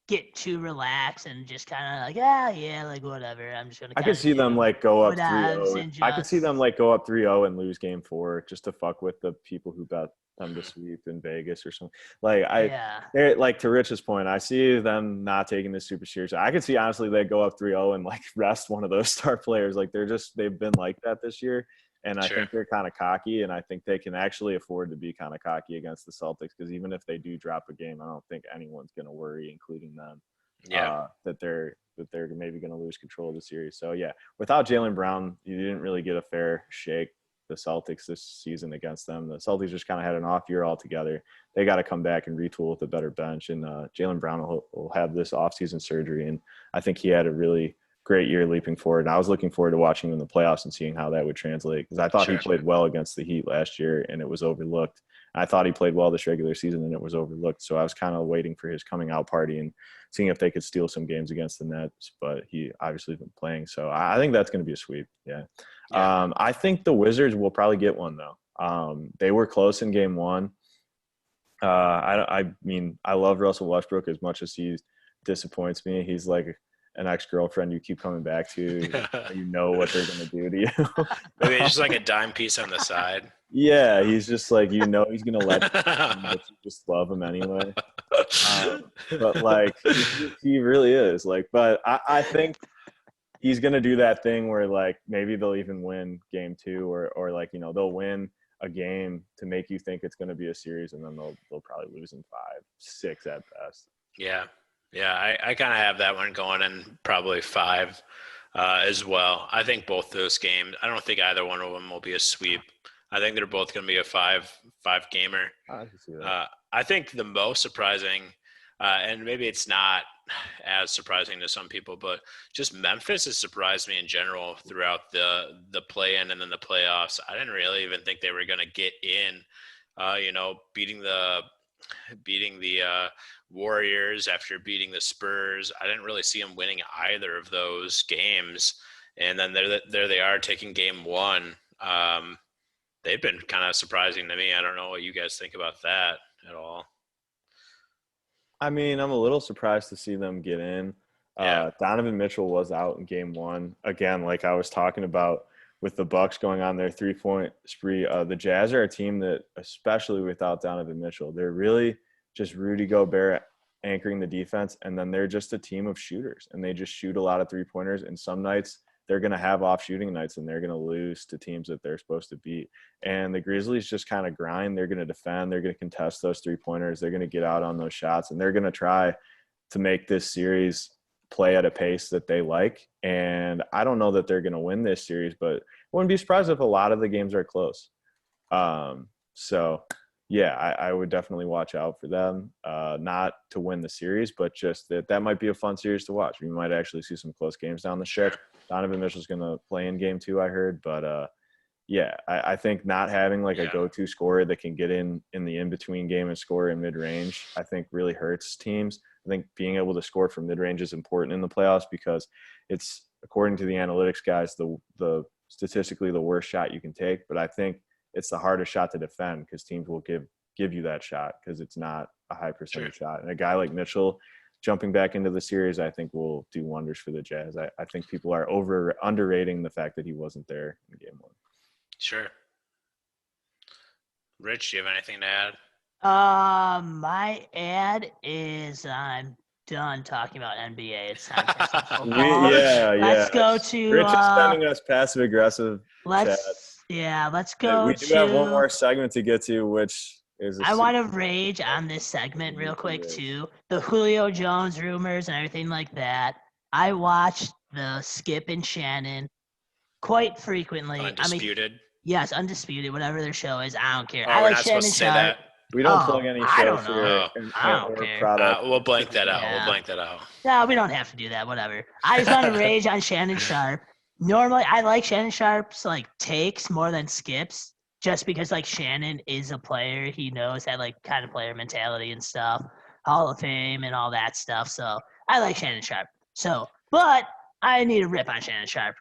get too relaxed and just kind of like, yeah, like whatever. I'm just gonna.
I could see them like go up 3-0. I could see
just
them like go up 3-0 and lose game 4 just to fuck with the people who bet them to sweep in Vegas or something. Like they're like, to Rich's point, I see them not taking this super seriously. I could see honestly they go up 3-0 and like rest one of those star players. Like they've been like that this year. And I think they're kind of cocky, and I think they can actually afford to be kind of cocky against the Celtics because even if they do drop a game, I don't think anyone's going to worry, including them, that they're maybe going to lose control of the series. So, yeah, without Jaylen Brown, you didn't really get a fair shake, the Celtics, this season against them. The Celtics just kind of had an off year altogether. They got to come back and retool with a better bench, and Jaylen Brown will have this offseason surgery, and I think he had a really great year leaping forward. And I was looking forward to watching him in the playoffs and seeing how that would translate because I thought he played well against the Heat last year and it was overlooked. I thought he played well this regular season and it was overlooked. So I was kind of waiting for his coming out party and seeing if they could steal some games against the Nets, but he obviously been playing. So I think that's going to be a sweep. Yeah. I think the Wizards will probably get one though. They were close in game 1. I mean, I love Russell Westbrook as much as he disappoints me. He's like an ex-girlfriend you keep coming back to. You know what they're going to do to you.
Maybe just like a dime piece on the side.
Yeah, he's just like, he's going to let you, but you just love him anyway. But like, he really is. Like, but I think he's going to do that thing where like maybe they'll even win game 2 or like, they'll win a game to make you think it's going to be a series, and then they'll probably lose in 5-6 at best.
Yeah. Yeah, I kind of have that one going in probably 5 as well. I think both those games, I don't think either one of them will be a sweep. I think they're both going to be a 5-gamer.
I can see that.
I think the most surprising, and maybe it's not as surprising to some people, but just Memphis has surprised me in general throughout the play-in and then the playoffs. I didn't really even think they were going to get in, beating the Warriors after beating the Spurs. I didn't really see them winning either of those games. And then there they are taking game 1. They've been kind of surprising to me. I don't know what you guys think about that at all.
I mean, I'm a little surprised to see them get in. Donovan Mitchell was out in game 1. Again, like I was talking about with the Bucks going on their 3-point spree, the Jazz are a team that, especially without Donovan Mitchell, they're really just Rudy Gobert anchoring the defense, and then they're just a team of shooters, and they just shoot a lot of 3-pointers, and some nights they're going to have off shooting nights, and they're going to lose to teams that they're supposed to beat. And the Grizzlies just kind of grind. They're going to defend. They're going to contest those 3-pointers. They're going to get out on those shots, and they're going to try to make this series play at a pace that they like. And I don't know that they're going to win this series, but I wouldn't be surprised if a lot of the games are close. So yeah, I would definitely watch out for them, not to win the series, but just that might be a fun series to watch. We might actually see some close games down the stretch. Donovan Mitchell's going to play in game 2, I heard, but yeah, I think not having like a go-to scorer that can get in the in-between game and score in mid-range, I think really hurts teams. I think being able to score from mid-range is important in the playoffs because it's, according to the analytics guys, the statistically the worst shot you can take. But I think it's the hardest shot to defend because teams will give you that shot because it's not a high percentage shot. And a guy like Mitchell jumping back into the series, I think will do wonders for the Jazz. I think people are underrating the fact that he wasn't there in game 1.
Sure. Rich, do you have anything to add?
My ad is I'm done talking about NBA. It's time for some football. Let's go to
Rich is sending us passive aggressive chats.
Let's go.
We do have one more segment to get to, which is
I want to rage on this segment real quick too. The Julio Jones rumors and everything like that. I watched the Skip and Shannon quite frequently.
Undisputed.
Yes, Undisputed, whatever their show is. I don't care.
Oh,
I
we're
like
not
Shannon
supposed to say
Sharp.
that.
We don't plug any
I don't
shows
know.
here
I don't
or
care.
product.
We'll blank that out.
Yeah.
We'll blank that out.
No, we don't have to do that. Whatever. I just want to rage on Shannon Sharp. Normally, I like Shannon Sharp's like takes more than Skip's, just because like Shannon is a player. He knows that like kind of player mentality and stuff, Hall of Fame and all that stuff. So I like Shannon Sharp. So, but I need a rip on Shannon Sharp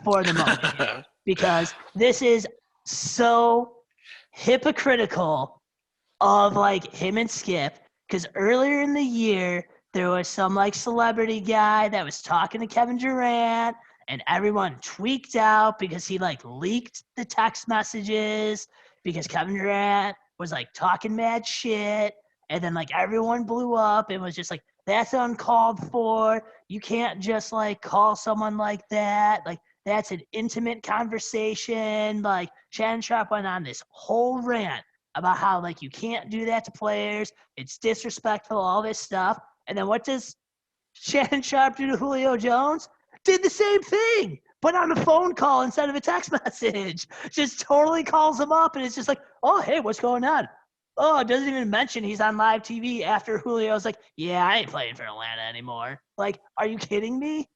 for the moment here because this is so hypocritical of like him and Skip. Because earlier in the year, there was some like celebrity guy that was talking to Kevin Durant, and everyone tweaked out because he like leaked the text messages because Kevin Durant was like talking mad shit. And then like everyone blew up and was just like, that's uncalled for. You can't just like call someone like that. Like, that's an intimate conversation. Like, Shannon Sharp went on this whole rant about how like you can't do that to players. It's disrespectful, all this stuff. And then what does Shannon Sharp do to Julio Jones? Did the same thing, but on a phone call instead of a text message. Just totally calls him up, and it's just like, oh, hey, what's going on? Oh, it doesn't even mention he's on live TV after Julio's like, yeah, I ain't playing for Atlanta anymore. Like, are you kidding me?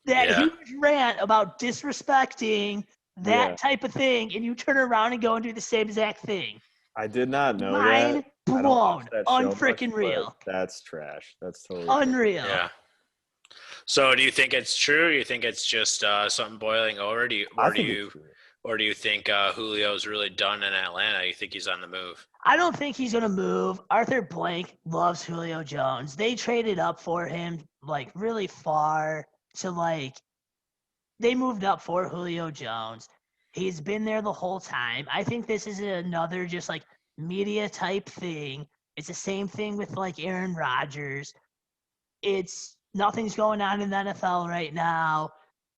That
Yeah.
huge rant about disrespecting that type of thing, and you turn around and go and do the same exact thing.
I did not know
Mind
that. I don't watch
blown.
that show much,
Unfreaking
but
real.
that's trash. That's totally
Unreal.
Yeah. So do you think it's true? Or do you think it's just something boiling over?
I think it's true.
Or do you think Julio's really done in Atlanta? You think he's on the move?
I don't think he's going to move. Arthur Blank loves Julio Jones. They traded up for him like really far to like they moved up for Julio Jones. He's been there the whole time. I think this is another just like media type thing. It's the same thing with like Aaron Rodgers. It's nothing's going on in the NFL right now.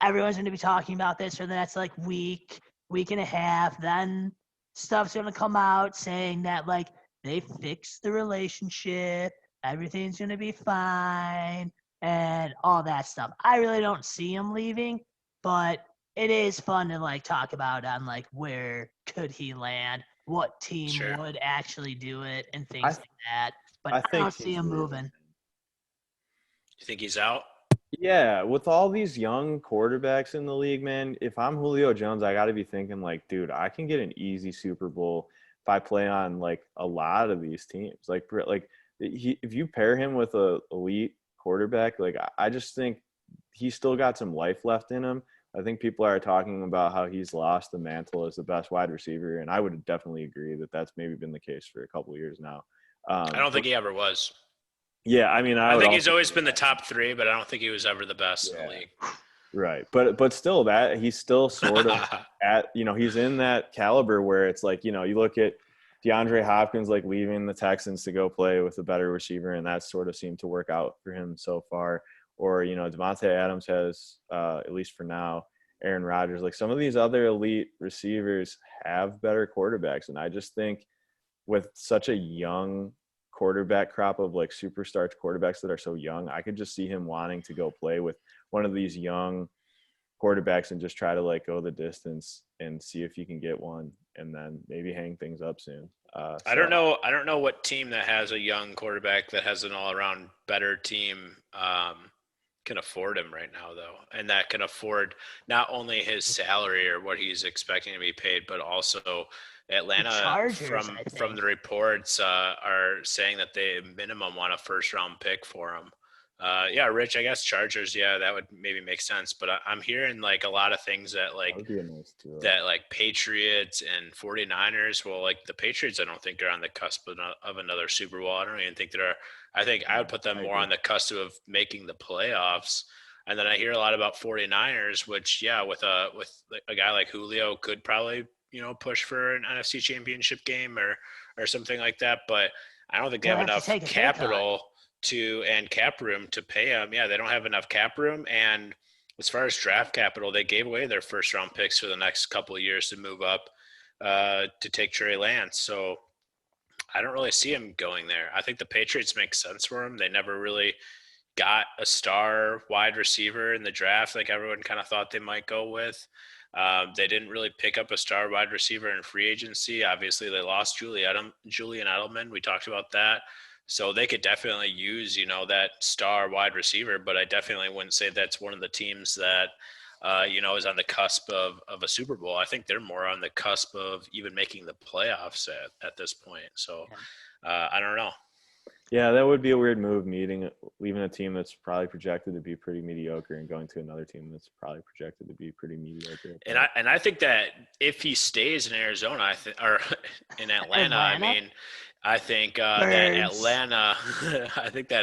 Everyone's going to be talking about this for the next like week and a half. Then stuff's going to come out saying that like they fixed the relationship, everything's going to be fine, and all that stuff. I really don't see him leaving, but it is fun to like talk about on like where could he land, what team
Sure.
would actually do it, and things like that. But I
think
don't see
he's
him
leaving.
moving.
You think he's out?
Yeah, with all these young quarterbacks in the league, man, if I'm Julio Jones, I got to be thinking like, dude, I can get an easy Super Bowl if I play on like a lot of these teams. Like if you pair him with a elite quarterback, like I just think he's still got some life left in him. I think people are talking about how he's lost the mantle as the best wide receiver, and I would definitely agree that that's maybe been the case for a couple of years now.
I don't think he ever was.
Yeah, I mean,
I think he's always been the top three, but I don't think he was ever the best in the league.
Right, but still, that he's still sort of at he's in that caliber where it's like you look at DeAndre Hopkins like leaving the Texans to go play with a better receiver, and that sort of seemed to work out for him so far. Or Devontae Adams has at least for now. Aaron Rodgers, like some of these other elite receivers have better quarterbacks, and I just think with such a young quarterback crop of like superstar quarterbacks that are so young, I could just see him wanting to go play with one of these young quarterbacks and just try to like go the distance and see if he can get one and then maybe hang things up soon.
I don't know what team that has a young quarterback that has an all-around better team can afford him right now, though, and that can afford not only his salary or what he's expecting to be paid, but also Atlanta
Chargers,
from the reports are saying that they minimum want a first-round pick for him. Yeah, Rich, I guess Chargers, yeah, that would maybe make sense. But I'm hearing like a lot of things that like that like Patriots and 49ers. Well, like the Patriots, I don't think are on the cusp of another Super Bowl. I don't even think they're. I think I would put them more on the cusp of making the playoffs. And then I hear a lot about 49ers, which yeah, with a guy like Julio could probably push for an NFC Championship game or something like that. But I don't think they have enough capital and cap room to pay him. Yeah, they don't have enough cap room. And as far as draft capital, they gave away their first round picks for the next couple of years to move up to take Trey Lance. So I don't really see him going there. I think the Patriots make sense for him. They never really got a star wide receiver in the draft like everyone kind of thought they might go with. They didn't really pick up a star wide receiver in free agency. Obviously, they lost Julian Edelman. We talked about that. So they could definitely use, that star wide receiver, but I definitely wouldn't say that's one of the teams that, is on the cusp of a Super Bowl. I think they're more on the cusp of even making the playoffs at this point. So I don't know.
Yeah, that would be a weird move, leaving a team that's probably projected to be pretty mediocre and going to another team that's probably projected to be pretty mediocre.
And I think that if he stays in Arizona, or in Atlanta, I think that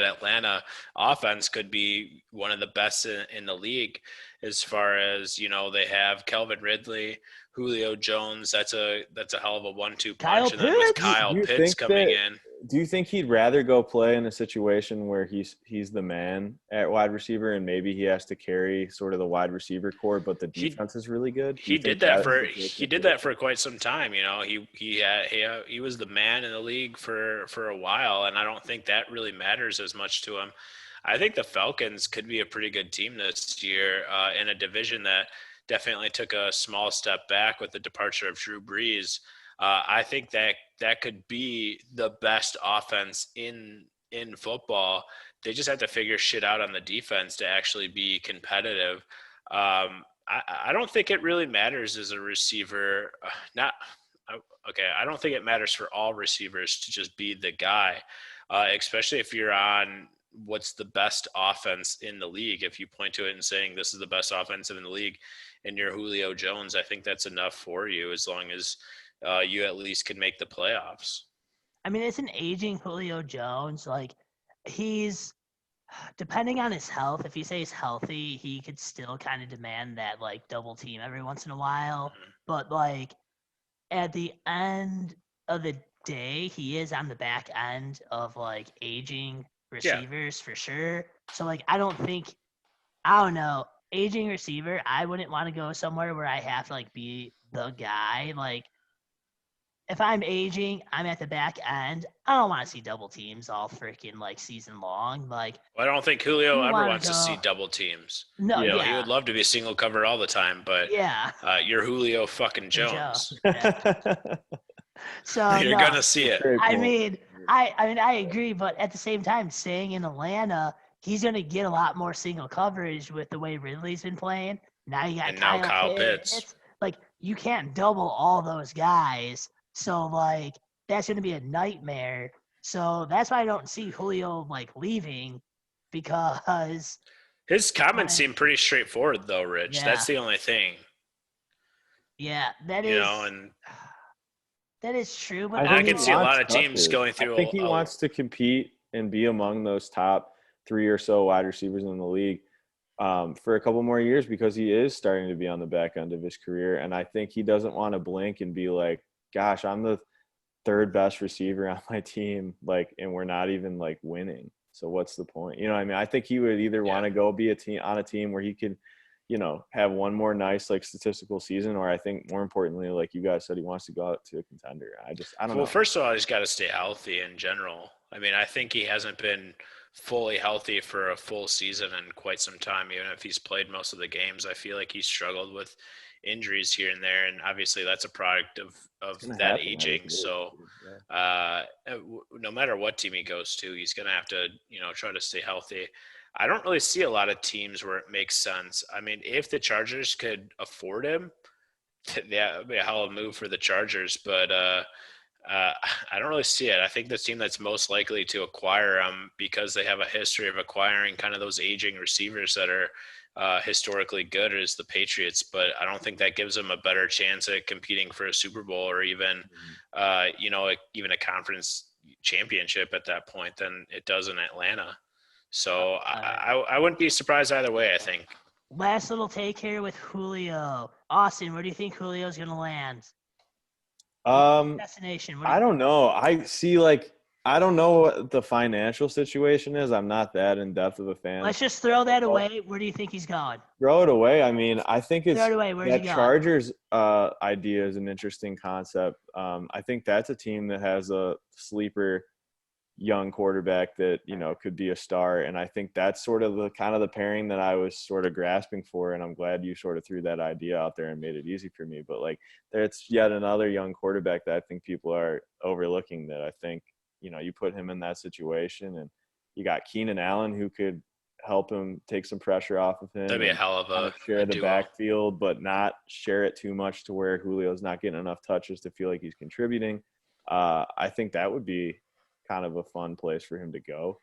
Atlanta offense could be one of the best in the league as far as, they have Calvin Ridley, Julio Jones. That's a hell of a 1-2 punch. And then with Kyle Pitts coming in.
Do you think he'd rather go play in a situation where he's the man at wide receiver and maybe he has to carry sort of the wide receiver core, but the defense is really good?
He did that for quite some time. He was the man in the league for a while, and I don't think that really matters as much to him. I think the Falcons could be a pretty good team this year in a division that definitely took a small step back with the departure of Drew Brees. I think that could be the best offense in football. They just have to figure shit out on the defense to actually be competitive. I don't think it really matters as a receiver. I don't think it matters for all receivers to just be the guy, especially if you're on what's the best offense in the league. If you point to it and saying this is the best offensive in the league and you're Julio Jones, I think that's enough for you as long as you at least can make the playoffs.
I mean, it's an aging Julio Jones. Like, he's depending on his health. If he stays healthy, he could still kind of demand that like double team every once in a while. Mm-hmm. But like at the end of the day, he is on the back end of like aging receivers for sure. So like, I don't know, aging receiver. I wouldn't want to go somewhere where I have to like be the guy. Like, if I'm aging, I'm at the back end. I don't want to see double teams all freaking like season long. Like,
I don't think Julio ever wants to see double teams.
No,
he would love to be single covered all the time, but you're Julio fucking Jones. So you're gonna see it.
I mean, I agree, but at the same time, staying in Atlanta, he's gonna get a lot more single coverage with the way Ridley's been playing. Now you got Kyle Pitts. Like, you can't double all those guys. So, like, that's going to be a nightmare. So that's why I don't see Julio, like, leaving, because
his comments seem pretty straightforward, though, Rich. Yeah. That's the only thing.
Yeah, that is. That is true. But
I can see a lot of teams going through.
I think he wants to compete and be among those top 3 or so wide receivers in the league for a couple more years, because he is starting to be on the back end of his career. And I think he doesn't want to blink and be like, gosh, I'm the third best receiver on my team, like, and we're not even like winning. So what's the point? You know what I mean? I think he would either want to go be on a team where he could, have one more nice like statistical season, or I think more importantly, like you guys said, he wants to go out to a contender. I don't know.
Well, first of all, he's got to stay healthy in general. I mean, I think he hasn't been fully healthy for a full season in quite some time. Even if he's played most of the games, I feel like he's struggled with injuries here and there, and obviously that's a product of that aging. So no matter what team he goes to, he's going to have to try to stay healthy. I don't really see a lot of teams where it makes sense. I mean, if the Chargers could afford him, that would be a hell of a move for the Chargers, but I don't really see it. I think the team that's most likely to acquire him, because they have a history of acquiring kind of those aging receivers that are historically good, is the Patriots, but I don't think that gives them a better chance at competing for a Super Bowl or even, even a conference championship at that point than it does in Atlanta. So I wouldn't be surprised either way, I think.
Last little take here with Julio. Austin, where do you think Julio's going to land? Destination.
I don't know. I don't know what the financial situation is. I'm not that in depth of a fan.
Let's just throw that away. Where do you think he's going?
Throw it away. I mean, I think it's
throw it away. Where's
that
he going?
Chargers idea is an interesting concept. I think that's a team that has a sleeper young quarterback that, could be a star. And I think that's sort of the pairing that I was sort of grasping for. And I'm glad you sort of threw that idea out there and made it easy for me. But like, there's yet another young quarterback that I think people are overlooking that I think, you put him in that situation, and you got Keenan Allen who could help him take some pressure off of him.
That'd be a hell of
kind
a
of share the
duo.
backfield, but not share it too much to where Julio's not getting enough touches to feel like he's contributing. I think that would be kind of a fun place for him to go.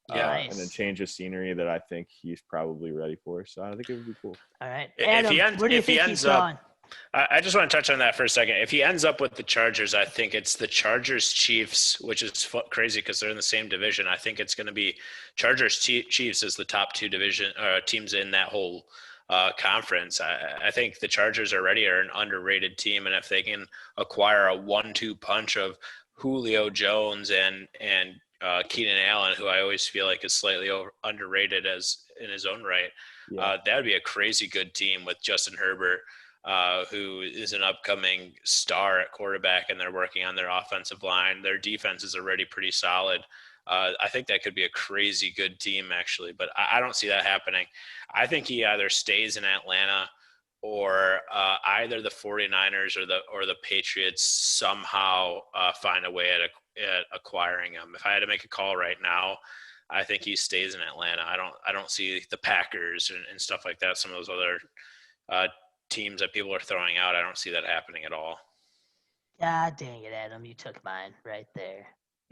Nice.
And then change of scenery that I think he's probably ready for. So I think it would be cool.
All right. Adam, where do you think he's going?
I just want to touch on that for a second. If he ends up with the Chargers, I think it's the Chargers-Chiefs, which is crazy because they're in the same division. I think it's going to be Chargers-Chiefs as the top two teams in that whole conference. I think the Chargers already are an underrated team, and if they can acquire a 1-2 punch of Julio Jones and Keenan Allen, who I always feel like is slightly underrated as in his own right, that would be a crazy good team with Justin Herbert, who is an upcoming star at quarterback, and they're working on their offensive line. Their defense is already pretty solid. I think that could be a crazy good team, actually, but I don't see that happening. I think he either stays in Atlanta or either the 49ers or the Patriots somehow find a way at acquiring him. If I had to make a call right now, I think he stays in Atlanta. I don't see the Packers and stuff like that. Some of those other teams that people are throwing out, I don't see that happening at all.
God dang it, Adam. You took mine right there.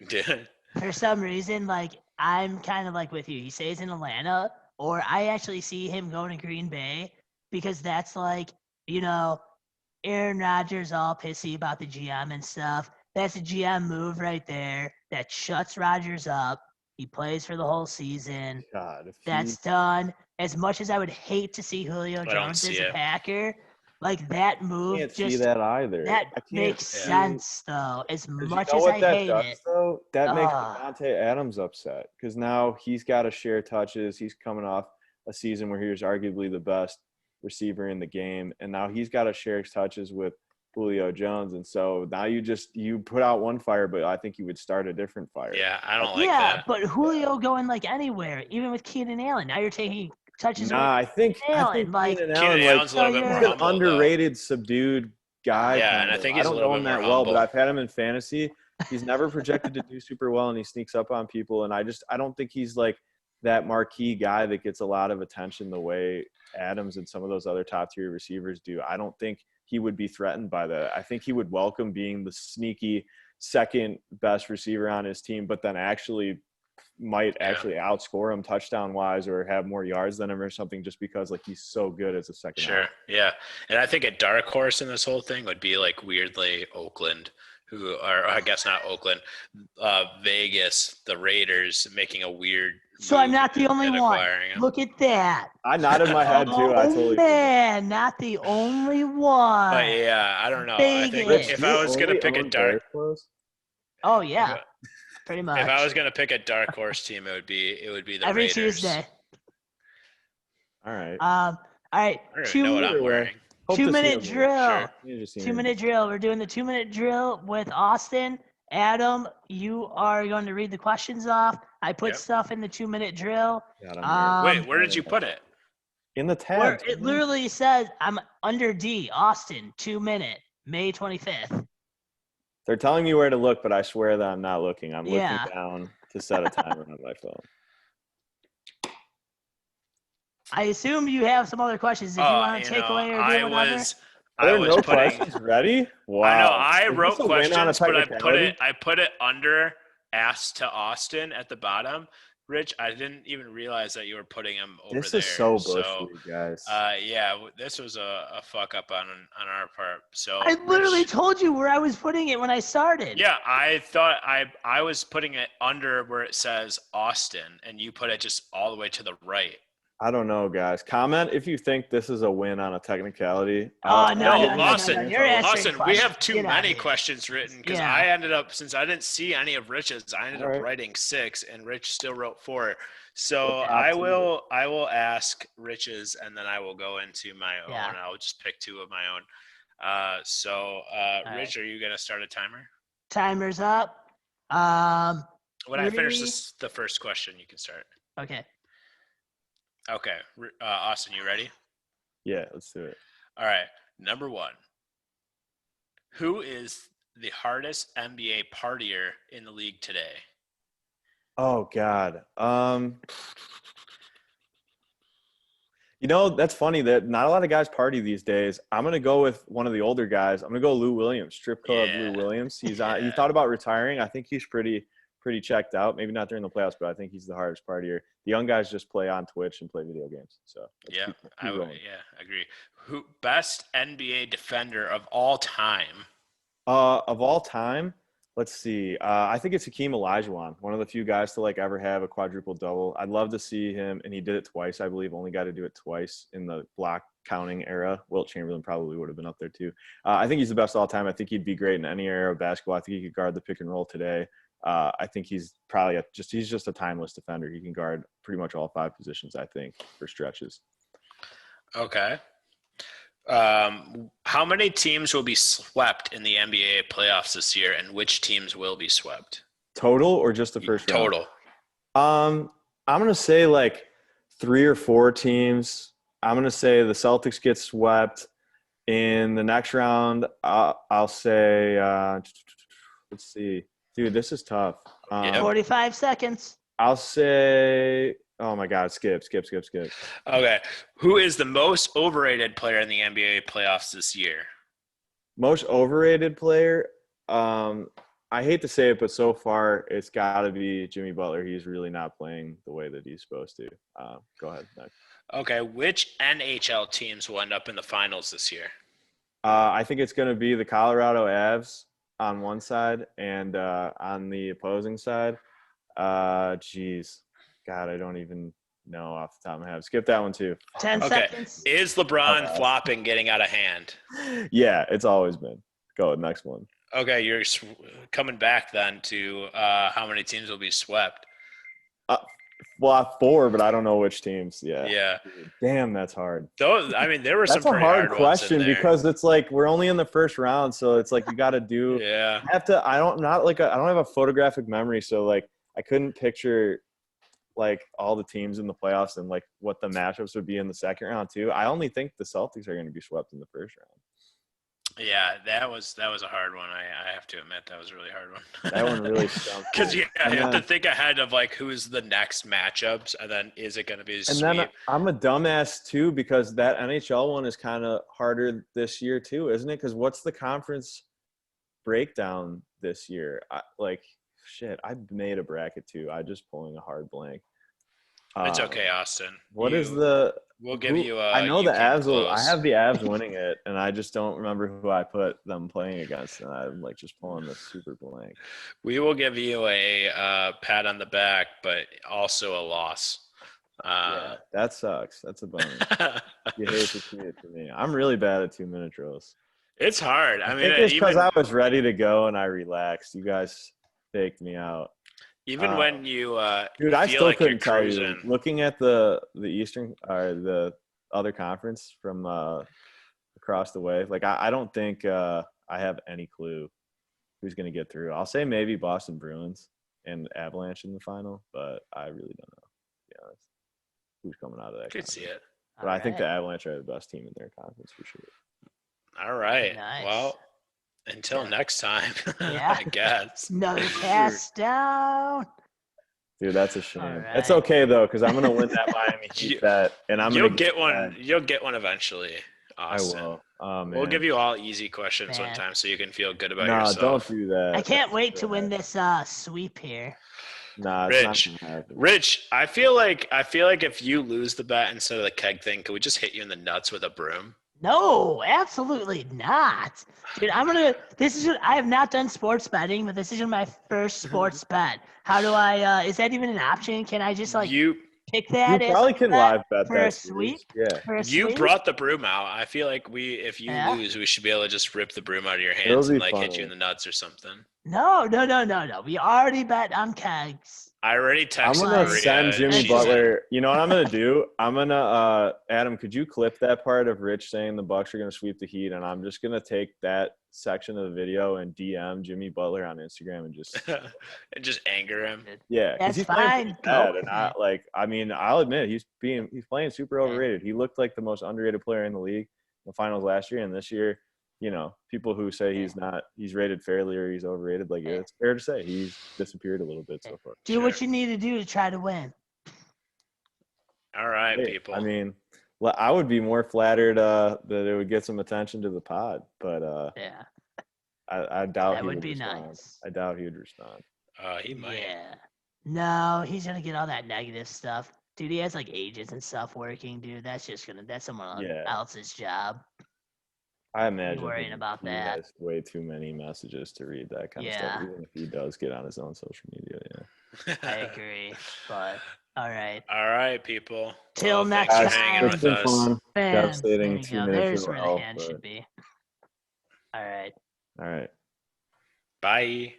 Did
For some reason, like, I'm kind of like with you. He stays in Atlanta, or I actually see him going to Green Bay because that's like, Aaron Rodgers all pissy about the GM and stuff. That's a GM move right there that shuts Rodgers up. He plays for the whole season.
God,
That's done. As much as I would hate to see Julio Jones as a Packer, like that move,
I can't see that either.
That makes sense, though. As much as I hate it,
though, that makes Devontae Adams upset because now he's got to share touches. He's coming off a season where he was arguably the best receiver in the game, and now he's got to share touches with Julio Jones, and so now you put out one fire, but I think you would start a different fire.
Yeah, I don't like that.
Yeah, but Julio going like anywhere, even with Keenan Allen. Now you're taking touches.
I think Keenan Allen,
Allen's a little bit more
he's an underrated, subdued guy.
Yeah, and I think he's
I don't know him that well, but I've had him in fantasy. He's never projected to do super well, and he sneaks up on people. And I don't think he's like that marquee guy that gets a lot of attention the way Adams and some of those other top tier receivers do. I don't think he would be threatened by that. I think he would welcome being the sneaky second best receiver on his team, but then might outscore him touchdown wise or have more yards than him or something just because like he's so good as a second.
Sure. Yeah. And I think a dark horse in this whole thing would be like weirdly Oakland, I guess not Oakland, Vegas, the Raiders making a weird.
So I'm not the only one. Look at that.
I nodded my head too. I totally
man, not the only one.
But yeah, I don't know. Vegas. I think if I was going to pick a dark.
Oh yeah. Pretty much.
If I was going to pick a dark horse team, it would be the
every
Raiders.
Tuesday.
All right.
All right.
I don't know what I'm wearing.
2-minute drill.
Sure.
2-minute drill. We're doing the 2-minute drill with Austin. Adam, you are going to read the questions off. I put stuff in the 2-minute drill.
Wait, where did you put it?
In the tab.
It literally says I'm under D. Austin, 2-minute, May 25th.
They're telling me where to look, but I swear that I'm not looking. I'm looking down to set a timer on my phone.
I assume you have some other questions if you want to take away or do whatever.
I was no questions ready? Wow.
I know. I wrote questions, but I put it under asked to Austin at the bottom. Rich, I didn't even realize that you were putting him over there.
This is so bullshit, guys.
Yeah, this was a fuck up on our part. So
I literally told you where I was putting it when I started.
Yeah, I thought I was putting it under where it says Austin, and you put it just all the way to the right.
I don't know, guys. Comment if you think this is a win on a technicality.
No, Lawson, we have too many questions written because I ended up, since I didn't see any of Rich's, I ended up writing 6, and Rich still wrote 4. So I will ask Rich's, and then I will go into my own. I'll just pick 2 of my own. Rich, are you going to start a timer?
Timer's up.
When I finish the first question, you can start.
Okay.
Okay. Austin, you ready?
Yeah, let's do it.
All right. Number 1. Who is the hardest NBA partier in the league today?
Oh God. That's funny that not a lot of guys party these days. I'm gonna go with one of the older guys. I'm gonna go Lou Williams, strip club Lou Williams. He thought about retiring. I think he's pretty checked out. Maybe not during the playoffs, but I think he's the hardest partier. The young guys just play on Twitch and play video games. So
I agree. Who best NBA defender of all time?
Of all time, let's see. I think it's Hakeem Olajuwon, one of the few guys to ever have a quadruple double. I'd love to see him, and he did it twice, I believe. Only got to do it twice in the block counting era. Wilt Chamberlain probably would have been up there too. I think he's the best all time. I think he'd be great in any era of basketball. I think he could guard the pick and roll today. I think he's probably he's just a timeless defender. He can guard pretty much all 5 positions, I think, for stretches.
Okay. How many teams will be swept in the NBA playoffs this year, and which teams will be swept?
Total or just the first round?
Total.
I'm gonna say 3 or 4 teams. I'm gonna say the Celtics get swept in the next round. I'll say let's see. Dude, this is tough.
45 seconds.
I'll say, oh my God, skip.
Okay. Who is the most overrated player in the NBA playoffs this year?
Most overrated player? I hate to say it, but so far it's got to be Jimmy Butler. He's really not playing the way that he's supposed to. Go ahead, next.
Okay. Which NHL teams will end up in the finals this year?
I think it's going to be the Colorado Avs on one side, and on the opposing side, God, I don't even know off the top of my head. Skip that one too.
10 seconds.
Is LeBron flopping getting out of hand?
Yeah, it's always been. Go next one.
Okay, you're coming back then to how many teams will be swept?
Well, 4, but I don't know which teams. Yeah. Damn, that's hard.
Those, there were some
pretty hard question
ones in there.
Because it's we're only in the first round, so it's you got to do.
Yeah.
I don't have a photographic memory, so I couldn't picture all the teams in the playoffs and what the matchups would be in the second round too. I only think the Celtics are going to be swept in the first round.
Yeah, that was a hard one. I have to admit that was a really hard one.
That one really stumped.
Because you have to think ahead of who's the next matchups, and then is it going to be sweep?
And then I'm a dumbass too because that NHL one is kind of harder this year too, isn't it? Because what's the conference breakdown this year? I made a bracket too. I just pulling a hard blank.
It's okay, Austin.
We'll
give you
I know the Avs I have the Avs winning it, and I just don't remember who I put them playing against, and I'm just pulling the super blank.
We will give you a pat on the back, but also a loss.
Yeah, that sucks. That's a bummer. You hate to see it for me. I'm really bad at 2-minute drills.
It's hard.
I think it's because I was ready to go and I relaxed. You guys faked me out.
Even when you
dude, I still couldn't tell you. Looking at the Eastern or the other conference from across the way, I don't think I have any clue who's going to get through. I'll say maybe Boston Bruins and Avalanche in the final, but I really don't know. To be honest, who's coming out of that?
Could see it,
but I think the Avalanche are the best team in their conference for sure.
All right.
Nice.
Well, until next time, I guess.
Another cast down.
Dude, that's a shame. Right. It's okay though, because I'm gonna win that Miami Heat bet, and
you'll get one. You'll get one eventually, Austin.
I will. Oh, man.
We'll give you all easy questions sometime, so you can feel good about yourself.
No, don't do that.
I can't wait to win this sweep here.
Nah,
Rich, I feel like if you lose the bet instead of the keg thing, could we just hit you in the nuts with a broom?
No, absolutely not. Dude, I have not done sports betting, but this is my first sports bet. How do I, is that even an option? Can I just pick that?
You probably can live bet
for
that.
A sweep?
Yeah.
You brought the broom out. I feel like if you lose, we should be able to just rip the broom out of your hands and hit you in the nuts or something.
No. We already bet on kegs.
I already texted
I'm going to send Jimmy Butler. You know what I'm going to do? I'm going to Adam, could you clip that part of Rich saying the Bucks are going to sweep the Heat, and I'm just going to take that section of the video and DM Jimmy Butler on Instagram and just
and just anger him.
yeah, because
That's
he's playing
fine.
pretty
Go
bad,
with
and I
it.
like. I mean, I'll admit he's playing super
Yeah.
overrated. He looked like the most underrated player in the league in the finals last year, and this year, you know, people who say he's rated fairly or he's overrated, like it's fair to say he's disappeared a little bit so far.
Do what you need to do to try to win.
All right,
Hey,
people.
I mean, I would be more flattered that it would get some attention to the pod, but
Yeah.
I doubt
That
he
would
would
be
respond.
nice.
I doubt he would respond.
He might.
Yeah. No, he's gonna get all that negative stuff. Dude, he has like agents and stuff working, dude. That's someone
Yeah.
else's job.
I imagine
worrying about
he
that.
has way too many messages to read that kind of
Yeah.
stuff, even if he does get on his own social media. Yeah.
I agree. But all right.
All right, people.
Till
Well,
next
thanks for hanging
time.
with us.
Fun.
Bam.
Devastating
There you
2
go.
minutes
There's
in a
where the
row,
hand
but-
should be. All right.
All right.
Bye.